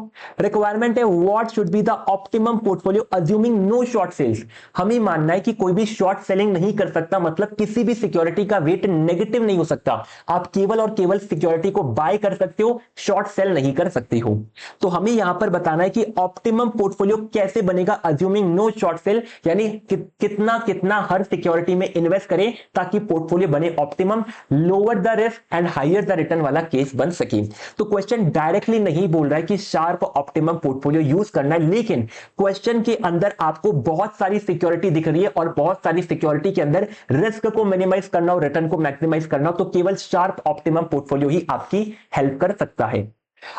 Speaker 1: रिक्वायरमेंट है what should be the optimum portfolio assuming no short sales. हमें मानना है कि कोई भी शॉर्ट सेलिंग नहीं कर सकता, मतलब किसी भी सिक्योरिटी का वेट नेगेटिव नहीं हो सकता। आप केवल और केवल सिक्योरिटी को बाय कर सकते हो, शॉर्ट सेल नहीं कर सकते हो। तो हमें यहां पर बताना है कि ऑप्टिमम पोर्टफोलियो कैसे बनेगा अज्यूमिंग नो शॉर्ट सेल, यानी कितना कितना हर सिक्योरिटी में इन्वेस्ट करें ताकि पोर्टफोलियो बने optimum, lower the risk and higher the return वाला केस बन सके। तो क्वेश्चन डायरेक्टली नहीं बोल रहा है कि शार्प ऑप्टिमम पोर्टफोलियो यूज करना है, लेकिन क्वेश्चन के अंदर आपको बहुत सारी सिक्योरिटी दिख रही है और बहुत सारी सिक्योरिटी के अंदर रिस्क को मिनिमाइज करना हो, रिटर्न को मैक्सिमाइज करना हो, तो केवल शार्प ऑप्टिमम पोर्टफोलियो ही आपकी हेल्प कर सकता है।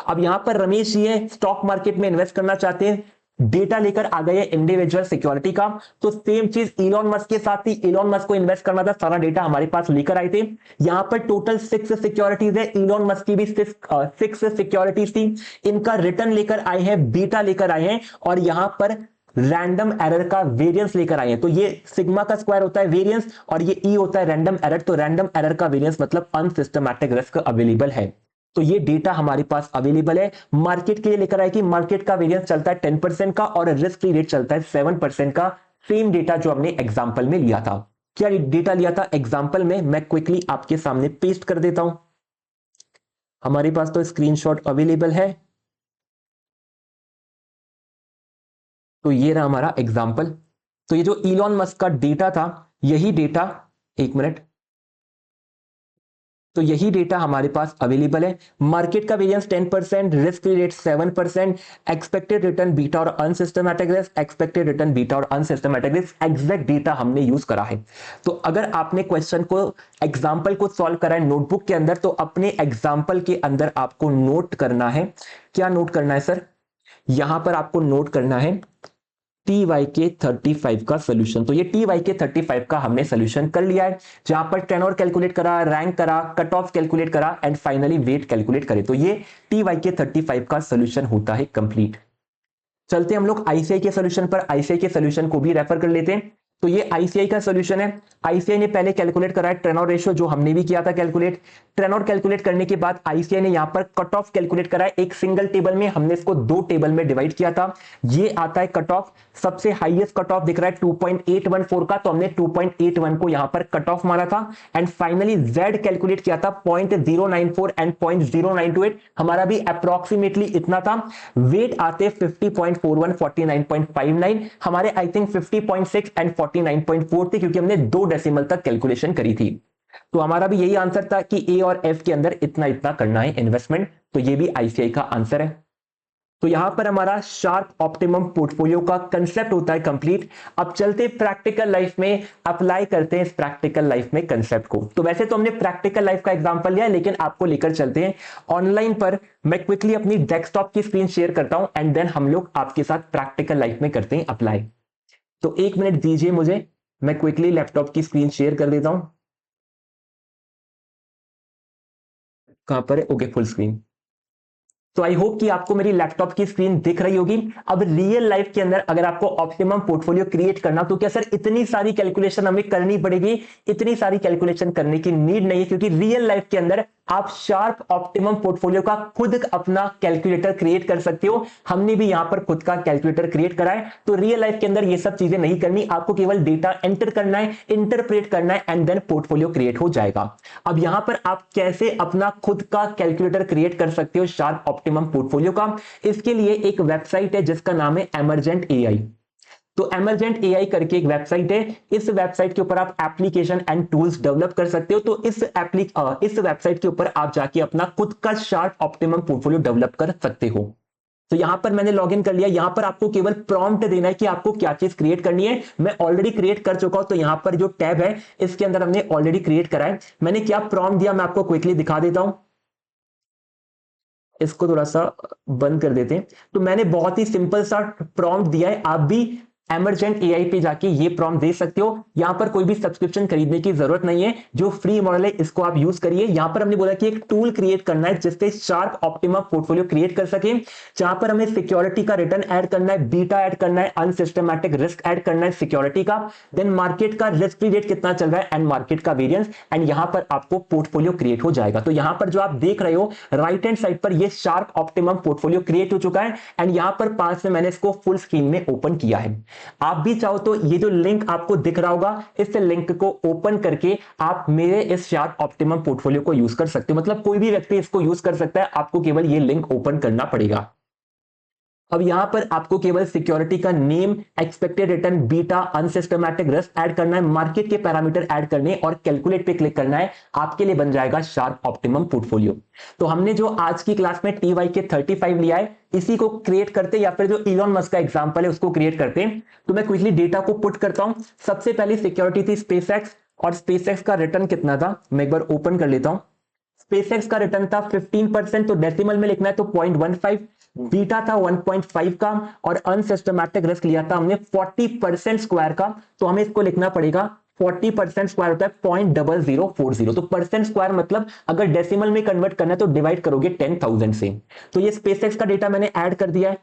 Speaker 1: अब यहां पर रमेश जी है, स्टॉक मार्केट में इन्वेस्ट करना चाहते हैं, डेटा लेकर आ गए इंडिविजुअल सिक्योरिटी का। तो सेम चीज इलॉन मस्क के साथ थी, इलॉन मस्क को इन्वेस्ट करना था, सारा डेटा हमारे पास लेकर आए थे। यहां पर टोटल 6 सिक्योरिटीज है, इलॉन मस्क की भी 6 सिक्योरिटीज थी। इनका रिटर्न लेकर आए हैं, बीटा लेकर आए हैं, और यहां पर रैंडम एरर का वेरिएंस लेकर आए हैं। तो ये सिग्मा का स्क्वायर होता है वेरिएंस, और ये ई होता है रैंडम एरर। तो रैंडम एरर का वेरिएंस मतलब अनसिस्टमैटिक रिस्क अवेलेबल है। तो ये डेटा हमारे पास अवेलेबल है। मार्केट के लिए लेकर आए कि मार्केट का वेरिएंस चलता है 10% का और रिस्क फ्री रेट चलता है 7% का। सेम डेटा जो हमने एग्जांपल में लिया था। क्या डेटा लिया था एग्जांपल में, मैं क्विकली आपके सामने पेस्ट कर देता हूं। हमारे पास तो स्क्रीनशॉट अवेलेबल है। तो ये रहा हमारा एग्जांपल। तो ये जो इलॉन मस्क का डेटा था, यही डेटा, एक मिनट, तो यही डेटा हमारे पास अवेलेबल है। मार्केट का variance 10%, risk free rate 7%, expected return beta और unsystematic risk, expected return beta और अनसिस्टमैटिक रिस्क, एग्जैक्ट डेटा हमने यूज करा है। तो अगर आपने क्वेश्चन को एग्जाम्पल को सॉल्व करा है नोटबुक के अंदर, तो अपने एग्जाम्पल के अंदर आपको नोट करना है। क्या नोट करना है सर? यहां पर आपको नोट करना है टी वाई के 35 का सोल्यूशन। तो ये टी वाई के 35 का हमने सोल्यूशन कर लिया है, जहां पर टेनोर कैलकुलेट करा, रैंक करा, कट ऑफ कैलकुलेट करा एंड फाइनली वेट कैलकुलेट करे। तो ये टी वाई के 35 का सोल्यूशन होता है कंप्लीट। चलते हम लोग आईसीआई के सोल्यूशन पर, आईसीआई के सोल्यूशन को भी रेफर कर लेते हैं। तो ये आईसीआई का सोल्यूशन है। आईसीआई ने पहले कैलकुलेट करा है टेनोर रेशियो, जो हमने भी किया था कैलकुलेट। टेनोर कैलकुलेट करने के बाद आईसीआई ने यहां पर कट ऑफ कैलकुलेट करा है। एक सिंगल टेबल में, हमने इसको 2 टेबल में डिवाइड किया था। ये आता है कट ऑफ, सबसे हाईएस्ट कट ऑफ दिख रहा है 2.814 का, तो हमने 2.81 को यहां पर कट ऑफ मारा था। एंड फाइनली जेड कैलकुलेट किया था 0.094 एंड 0.0928, हमारा भी अप्रोक्सीमेटली इतना था। वेट आते 50.41, 49.59, हमारे आई थिंक 50.6 एंड 49.4 थे, क्योंकि हमने 2 डेसिमल तक कैलकुलेशन करी थी। तो हमारा भी यही आंसर था कि ए और एफ के अंदर इतना इतना करना है इन्वेस्टमेंट। तो ये भी आईसीआई का आंसर है। तो यहां पर हमारा शार्प ऑप्टिमम पोर्टफोलियो का कंसेप्ट होता है कंप्लीट। अब चलते प्रैक्टिकल लाइफ में, अप्लाई करते हैं इस प्रैक्टिकल लाइफ में कंसेप्ट को। तो वैसे तो हमने प्रैक्टिकल लाइफ का एग्जांपल लिया है, लेकिन आपको लेकर चलते हैं ऑनलाइन पर। मैं क्विकली अपनी डेस्कटॉप की स्क्रीन शेयर करता हूं एंड देन हम लोग आपके साथ प्रैक्टिकल लाइफ में करते हैं अप्लाई। तो 1 मिनट दीजिए मुझे, मैं क्विकली लैपटॉप की स्क्रीन शेयर कर देता हूं। कहां पर है? Okay, full screen. तो आई होप कि आपको मेरी लैपटॉप की स्क्रीन दिख रही होगी। अब रियल लाइफ के अंदर अगर आपको ऑप्टिमम पोर्टफोलियो क्रिएट करना, तो क्या सर इतनी सारी कैलकुलेशन हमें करनी पड़ेगी? इतनी सारी कैलकुलेशन करने की नीड नहीं है, क्योंकि रियल लाइफ के अंदर आप शार्प ऑप्टिमम पोर्टफोलियो का खुद अपना कैलकुलेटर क्रिएट कर सकते हो। हमने भी यहां पर खुद का कैलकुलेटर क्रिएट करा है। तो रियल लाइफ के अंदर ये सब चीजें नहीं करनी, आपको केवल डेटा एंटर करना है, इंटरप्रेट करना है एंड देन पोर्टफोलियो क्रिएट हो जाएगा। अब यहां पर आप कैसे अपना खुद का कैलकुलेटर क्रिएट कर सकते हो शार्प ऑप्टिमम पोर्टफोलियो का, इसके लिए एक वेबसाइट है जिसका नाम है एमरजेंट एआई। तो एमरजेंट एआई करके एक वेबसाइट है, इस वेबसाइट के ऊपर आप एप्लीकेशन एंड टूल्स डेवलप कर सकते हो। तो इस वेबसाइट के ऊपर आप जाके अपना खुद का शार्प ऑप्टिमम पोर्टफोलियो डेवलप कर सकते हो। तो यहां पर मैंने लॉगिन कर लिया। यहां पर आपको केवल प्रॉम्प्ट देना है कि आपको क्या चीज क्रिएट करनी है। मैं ऑलरेडी क्रिएट कर चुका हूं, तो यहां पर जो टैब है इसके अंदर हमने ऑलरेडी क्रिएट करा है। मैंने क्या प्रॉम्प्ट दिया मैं आपको क्विकली दिखा देता हूं, इसको थोड़ा सा बंद कर देते हैं। तो मैंने बहुत ही सिंपल सा प्रॉम्प्ट दिया है, आप भी एमरजेंट एआई पे जाके ये प्रॉम्प्ट दे सकते हो। यहां पर कोई भी सब्सक्रिप्शन खरीदने की जरूरत नहीं है, जो फ्री मॉडल है इसको आप यूज करिए। यहां पर हमने बोला कि एक टूल क्रिएट करना है जिससे शार्प ऑप्टिमम पोर्टफोलियो क्रिएट कर सके, जहां पर हमें सिक्योरिटी का रिटर्न ऐड करना है, बीटा ऐड करना है, अनसिस्टमैटिक रिस्क ऐड करना है सिक्योरिटी का, देन मार्केट का रिस्क फ्री रेट कितना चल रहा है एंड मार्केट का वेरिएंस, एंड यहां पर आपको पोर्टफोलियो क्रिएट हो जाएगा। तो यहां पर जो आप देख रहे हो राइट हैंड साइड पर ये शार्प ऑप्टिमम पोर्टफोलियो क्रिएट हो चुका है एंड यहां पर पास में मैंने इसको फुल स्क्रीन में ओपन किया है। आप भी चाहो तो ये जो लिंक आपको दिख रहा होगा, इस लिंक को ओपन करके आप मेरे इस शार्प ऑप्टिमम पोर्टफोलियो को यूज कर सकते हो। मतलब कोई भी व्यक्ति इसको यूज कर सकता है, आपको केवल ये लिंक ओपन करना पड़ेगा। अब यहां पर आपको केवल सिक्योरिटी का name, expected return, beta, unsystematic risk add करना है, मार्केट के पैरामीटर ऐड करने और कैलकुलेट पे क्लिक करना है, आपके लिए बन जाएगा शार्प ऑप्टिमम पोर्टफोलियो। तो हमने जो आज की क्लास में टीवाई के 35 लिया है, इसी को क्रिएट करते या फिर जो इलॉन मस्क का एग्जांपल है उसको क्रिएट करते हैं। तो मैं क्विकली डेटा को पुट करता हूं। सबसे पहली सिक्योरिटी थी स्पेसएक्स, और स्पेसएक्स का रिटर्न कितना था मैं एक बार ओपन कर लेता हूं। स्पेसएक्स का रिटर्न था 15%, तो डेसिमल में लिखना है तो 0.15, बीटा था 1.5 का, और अनसिस्टमैटिक रिस्क लिया था हमने 40% स्क्वायर का, तो हमें इसको लिखना पड़ेगा 40% स्क्वायर होता है 0.0040। तो परसेंट स्क्वायर मतलब अगर डेसिमल में कन्वर्ट करना है तो डिवाइड करोगे 10,000 से। तो ये स्पेसएक्स का डेटा मैंने ऐड कर दिया है,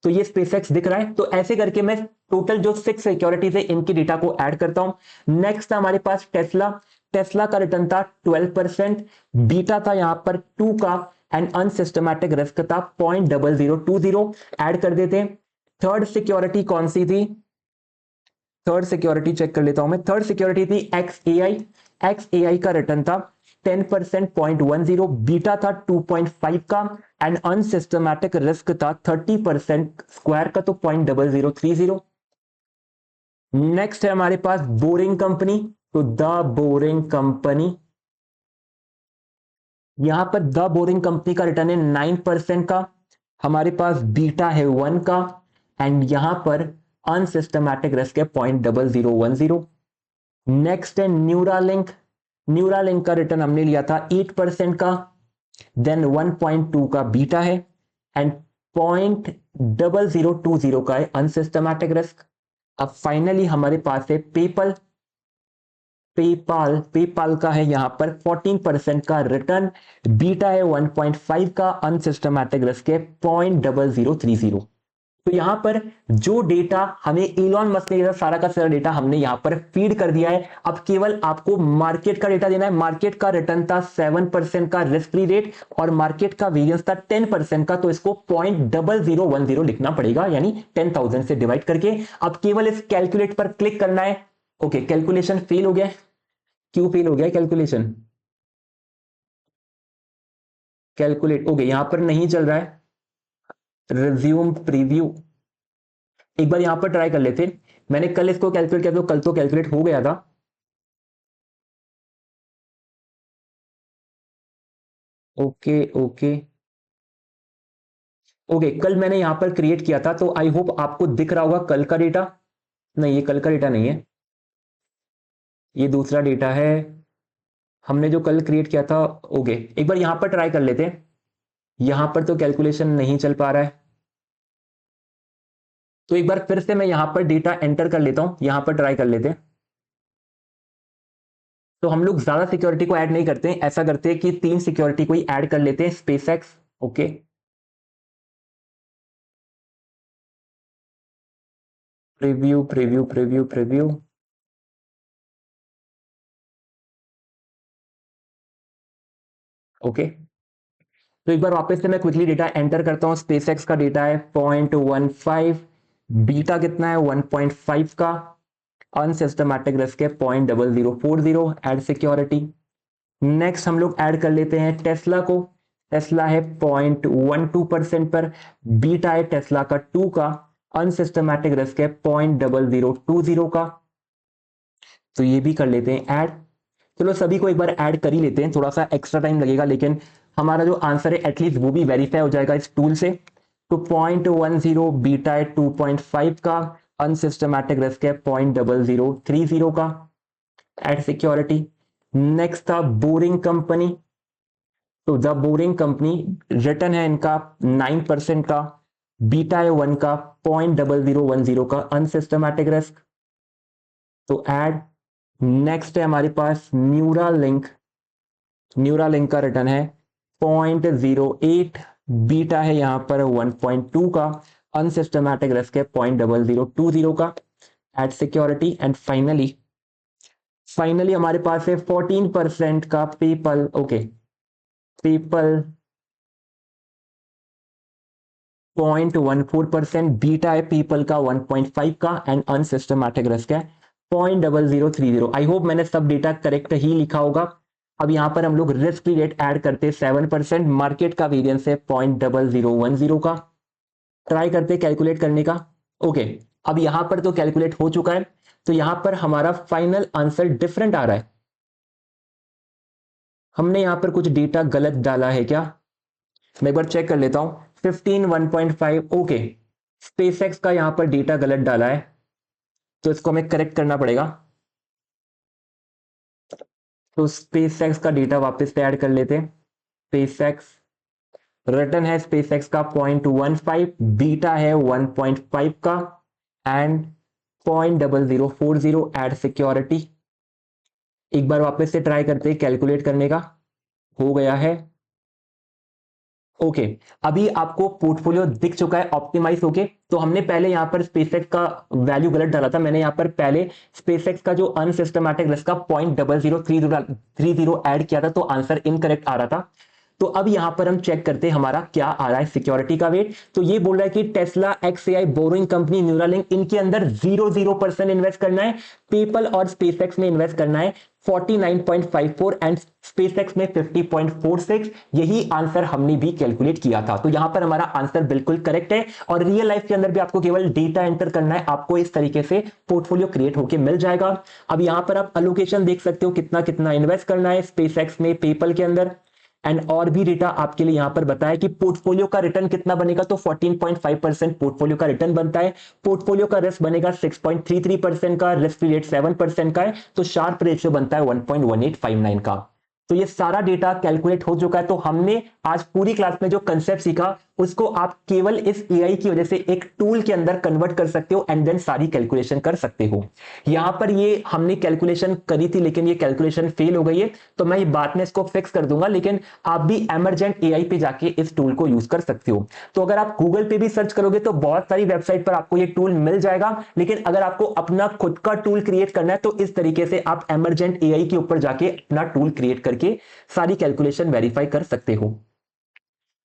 Speaker 1: तो ये स्पेसएक्स दिख रहा है। तो ऐसे करके मैं टोटल जो 6 सिक्योरिटीज है इनकी डेटा को ऐड करता हूं। नेक्स्ट था हमारे पास टेस्ला। टेस्ला का रिटर्न था 12%, बीटा था यहां पर 2 का, एंड अनसिस्टमैटिक रिस्क था 0.0020। ऐड कर देते हैं। थर्ड सिक्योरिटी कौन सी थी, थर्ड सिक्योरिटी चेक कर लेता हूं मैं। थर्ड सिक्योरिटी थी एक्स एआई। एक्स एआई का रिटर्न था 10%, 0.10, बीटा था 2.5 का, एंड अनसिस्टमैटिक रिस्क था 30% स्क्वायर का, तो 0.0030। नेक्स्ट है हमारे पास बोरिंग कंपनी। तो द बोरिंग कंपनी, यहां पर द बोरिंग कंपनी का रिटर्न है 9% का, हमारे पास बीटा है 1 का, एंड यहां पर अनसिस्टमैटिक रिस्क है 0.0010। नेक्स्ट है न्यूरालिंक। न्यूरालिंक का रिटर्न हमने लिया था 8% का, देन 1.2 का बीटा है, एंड 0.0020 का है अनसिस्टमैटिक रिस्क। अब फाइनली हमारे पास है पेपल। पेपाल, पेपाल का है यहां पर 14% का रिटर्न, बीटा है 1.5 का, अनसिस्टमैटिक रिस्क है 0.0030। तो यहां पर जो डेटा हमें इलॉन मस्क ने दिया, सारा का सारा डेटा हमने यहां पर फीड कर दिया है। अब केवल आपको मार्केट का डेटा देना है। मार्केट का रिटर्न था 7% का रिस्क फ्री रेट, और मार्केट का वेरिएंस था 10% का, तो इसको 0.0010 लिखना पड़ेगा, यानी 10,000 से डिवाइड करके। अब केवल इस कैलकुलेट पर क्लिक करना है। ओके, कैलकुलेशन फेल हो गया। क्यों फेल हो गया कैलकुलेशन? कैलकुलेट ओके यहां पर नहीं चल रहा है। रिज्यूम प्रीव्यू, एक बार यहां पर ट्राई कर लेते। मैंने कल इसको कैलकुलेट किया तो कल तो कैलकुलेट हो गया था। ओके ओके ओके, कल मैंने यहां पर क्रिएट किया था, तो आई होप आपको दिख रहा होगा कल का डेटा। नहीं, ये कल का डेटा नहीं है, ये दूसरा डेटा है, हमने जो कल क्रिएट किया था। ओके, एक बार यहां पर ट्राई कर लेते हैं। यहां पर तो कैलकुलेशन नहीं चल पा रहा है, तो एक बार फिर से मैं यहां पर डेटा एंटर कर लेता हूं, यहां पर ट्राई कर लेते हैं। तो हम लोग ज्यादा सिक्योरिटी को ऐड नहीं करते हैं, ऐसा करते हैं कि 3 सिक्योरिटी को ही ऐड कर लेते हैं। SpaceX, okay, preview preview preview preview, okay, तो एक बार वापस से मैं क्विकली डेटा एंटर करता हूं। स्पेसएक्स का डेटा है 0.15, बीटा कितना है 1.5 का, अनसिस्टमैटिक रिस्क है 0.0040, एड सिक्योरिटी। नेक्स्ट हम लोग ऐड कर लेते हैं टेस्ला को। टेस्ला है 0.12% पर, बीटा है टेस्ला का 2 का, अनसिस्टमैटिक रिस्क है 0.0020 का, तो ये भी कर लेते हैं ऐड। चलो सभी को एक बार ऐड कर ही लेते हैं, थोड़ा सा एक्स्ट्रा टाइम लगेगा लेकिन हमारा जो आंसर है एटलीस्ट वो भी वेरीफाई हो जाएगा इस टूल से। तो 0.10, बीटा है 2.5 का, अनसिस्टमैटिक रिस्क है 0.0030 का, एड सिक्योरिटी। नेक्स्ट था बोरिंग कंपनी। तो द बोरिंग कंपनी, रिटर्न है इनका 9% का, बीटा है 1 का, 0.0010 का, अनसिस्टमैटिक रिस्क, तो ऐड। नेक्स्ट है हमारे पास न्यूरा लिंक। न्यूरा लिंक का रिटर्न है 0.08, बीटा है यहां पर 1.2 का, अनसिस्टमैटिक रिस्क है 0.0020 का, एड सिक्योरिटी। एंड फाइनली हमारे पास है 14% का पेपल। ओके, पेपल 0.14%, बीटा है पीपल का 1.5 का, एंड अनसिस्टमैटिक रिस्क है 0.0030। आई होप मैंने सब डेटा करेक्ट ही लिखा होगा। अब यहां पर हम लोग रिस्क फ्री रेट ऐड करते 7%, मार्केट का वेरिएंस है 0.0010 का। ट्राई करते कैलकुलेट करने का। ओके, अब यहां पर तो कैलकुलेट हो चुका है, तो यहां पर हमारा फाइनल आंसर डिफरेंट आ रहा है। हमने यहां पर कुछ डेटा गलत डाला है क्या? मैं एक बार चेक कर लेता हूं। 15 1.5, ओके, स्पेसएक्स का यहां पर डेटा गलत डाला है, तो इसको हमें करेक्ट करना पड़ेगा। तो स्पेसएक्स का डेटा वापस से ऐड कर लेते हैं। स्पेसएक्स रिटर्न है स्पेसएक्स का 0.15, बीटा है 1.5 का, एंड 0.0040, एड सिक्योरिटी। एक बार वापस से ट्राई करते हैं कैलकुलेट करने का। हो गया है। ओके, अभी आपको पोर्टफोलियो दिख चुका है ऑप्टिमाइज होके। तो हमने पहले यहां पर स्पेसएक्स का वैल्यू गलत डाला था। मैंने यहां पर पहले स्पेसएक्स का जो अनसिस्टमैटिक रिस्क का 0.0030 ऐड किया था, तो आंसर इनकरेक्ट आ रहा था। तो अब यहां पर हम चेक करते हैं हमारा क्या आ रहा है सिक्योरिटी का वेट। तो ये बोल रहा है कि Tesla, XAI, boring company, Neuralink, इनके अंदर 0% इन्वेस्ट करना है। पेपल और स्पेसएक्स में इन्वेस्ट करना है 49.54 एंड स्पेसएक्स में 50.46। यही आंसर हमने भी कैलकुलेट किया था। तो यहां पर हमारा आंसर बिल्कुल करेक्ट है। और रियल लाइफ के अंदर भी आपको केवल डेटा एंटर करना है, आपको इस तरीके से पोर्टफोलियो क्रिएट होकर मिल जाएगा। अब यहां पर आप अलोकेशन देख सकते हो कितना कितना इन्वेस्ट करना है स्पेसएक्स में, पेपल के अंदर, एंड और भी डेटा आपके लिए यहां पर बताया कि पोर्टफोलियो का रिटर्न कितना बनेगा। तो 14.5% पोर्टफोलियो का रिटर्न बनता है। पोर्टफोलियो का रिस्क बनेगा 6.33% का, रिस्क फ्री रेट 7% का है, तो शार्प रेशियो बनता है 1.1859 का। तो ये सारा डेटा कैलकुलेट हो चुका है। तो हमने आज पूरी क्लास में जो कंसेप्ट सीखा उसको आप केवल इस एआई की वजह से एक टूल के अंदर कन्वर्ट कर सकते हो एंड देन सारी कैलकुलेशन कर सकते हो। यहां पर ये हमने कैलकुलेशन करी थी लेकिन ये कैलकुलेशन फेल हो गई है, तो मैं ये बाद में इसको फिक्स कर दूंगा, लेकिन आप भी एमरजेंट एआई पे जाके इस टूल को यूज कर सकते हो। तो अगर आप गूगल पे भी सर्च करोगे तो बहुत सारी वेबसाइट पर आपको ये टूल मिल जाएगा, लेकिन अगर आपको अपना खुद का टूल क्रिएट करना है तो इस तरीके से आप एमरजेंट एआई के ऊपर जाके अपना टूल क्रिएट करके सारी कैलकुलेशन वेरीफाई कर सकते हो।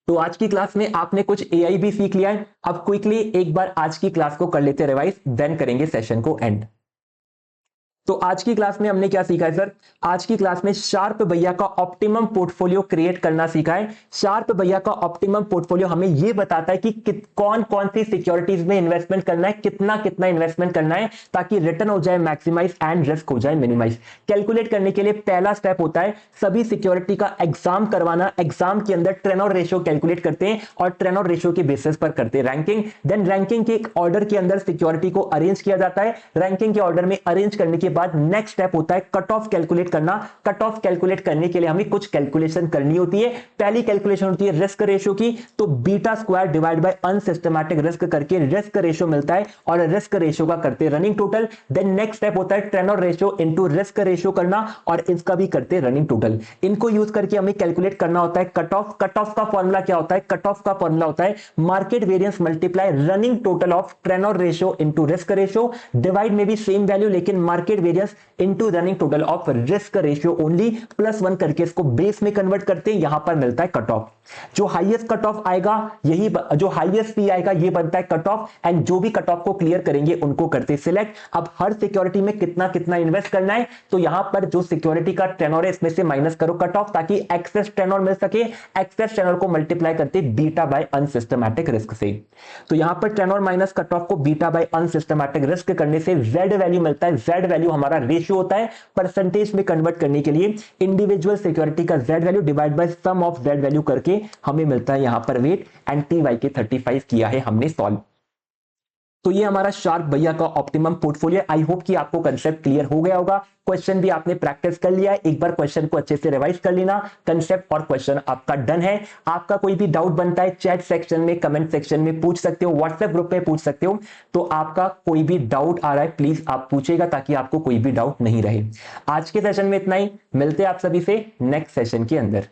Speaker 1: तो आज की क्लास में आपने कुछ एआई भी सीख लिया है। अब क्विकली एक बार आज की क्लास को कर लेते रिवाइज, देन करेंगे सेशन को एंड। तो आज की क्लास में हमने क्या सीखा है सर? आज की क्लास में शार्प भैया का ऑप्टिमम पोर्टफोलियो क्रिएट करना सीखा है। शार्प भैया का ऑप्टिमम पोर्टफोलियो हमें यह बताता है कि कौन कौन सी सिक्योरिटीज में इन्वेस्टमेंट करना है, कितना कितना इन्वेस्टमेंट करना है, ताकि रिटर्न हो जाए मैक्सिमाइज एंड रिस्क हो जाए मिनिमाइज। कैलकुलेट करने के लिए पहला स्टेप होता है सभी सिक्योरिटी का एग्जाम करवाना। एग्जाम के अंदर ट्रेनोर रेशियो कैलकुलेट करते हैं और ट्रेनोर रेशियो के बेसिस पर करते हैं रैंकिंग। देन रैंकिंग के एक ऑर्डर के अंदर सिक्योरिटी को अरेंज किया जाता है। रैंकिंग के ऑर्डर में अरेंज करने के बाद नेक्स्ट स्टेप होता है कट ऑफ कैलकुलेट करना। कट ऑफ कैलकुलेट करने के लिए हमें कुछ कैलकुलेशन करनी होती है। पहली कैलकुलेशन होती है रिस्क रेशियो की, तो beta square divide by unsystematic risk करके रिस्क रेशियो मिलता है और रिस्क रेशियो का करते running total. Then next step होता है Treynor ratio into risk ratio करना और इसका भी करते रनिंग टोटल। इनको यूज करके हमें कैलकुलेट करना होता है कट ऑफ। कट ऑफ का फॉर्मूला क्या होता है? कट ऑफ का फॉर्मूला होता है market variance multiply running total of Treynor ratio into risk ratio. Divide में भी सेम वैल्यू लेकिन market variance into running total of risk ratio only +1 करके इसको बेस में कन्वर्ट करते हैं, यहां पर मिलता है कट ऑफ। जो हाईएस्ट कट ऑफ आएगा यही, जो हाईएस्ट पी आएगा ये बनता है कट ऑफ, एंड जो भी कट ऑफ को क्लियर करेंगे उनको करते सिलेक्ट। अब हर सिक्योरिटी में कितना कितना इन्वेस्ट करना है, तो यहां पर जो सिक्योरिटी का टेनोर है इसमें से माइनस करो कट ऑफ, ताकि एक्सेस टेनोर मिल सके। एक्सेस टेनोर को मल्टीप्लाई करते बीटा बाय अनसिस्टमैटिक रिस्क से। तो यहां पर टेनोर माइनस कट ऑफ को बीटा बाय अनसिस्टमैटिक रिस्क करने से जेड वैल्यू मिलता है। जेड वैल्यू हमारा रेशियो होता है, परसेंटेज में कन्वर्ट करने के लिए इंडिविजुअल सिक्योरिटी का Z value divide by sum of Z value करके हमें मिलता है यहां पर वेट, एंड टी वाई के 35 किया है हमने सॉल्व। तो ये हमारा शार्प भैया का ऑप्टिमम पोर्टफोलियो। आई होप कि आपको कंसेप्ट क्लियर हो गया होगा। क्वेश्चन भी आपने प्रैक्टिस कर लिया है, एक बार क्वेश्चन को अच्छे से रिवाइज कर लेना। कंसेप्ट और क्वेश्चन आपका डन है। आपका कोई भी डाउट बनता है चैट सेक्शन में, कमेंट सेक्शन में पूछ सकते हो, व्हाट्सएप ग्रुप में पूछ सकते हो। तो आपका कोई भी डाउट आ रहा है प्लीज आप पूछेगा, ताकि आपको कोई भी डाउट नहीं रहे। आज के सेशन में इतना ही, मिलते हैं आप सभी से नेक्स्ट सेशन के अंदर।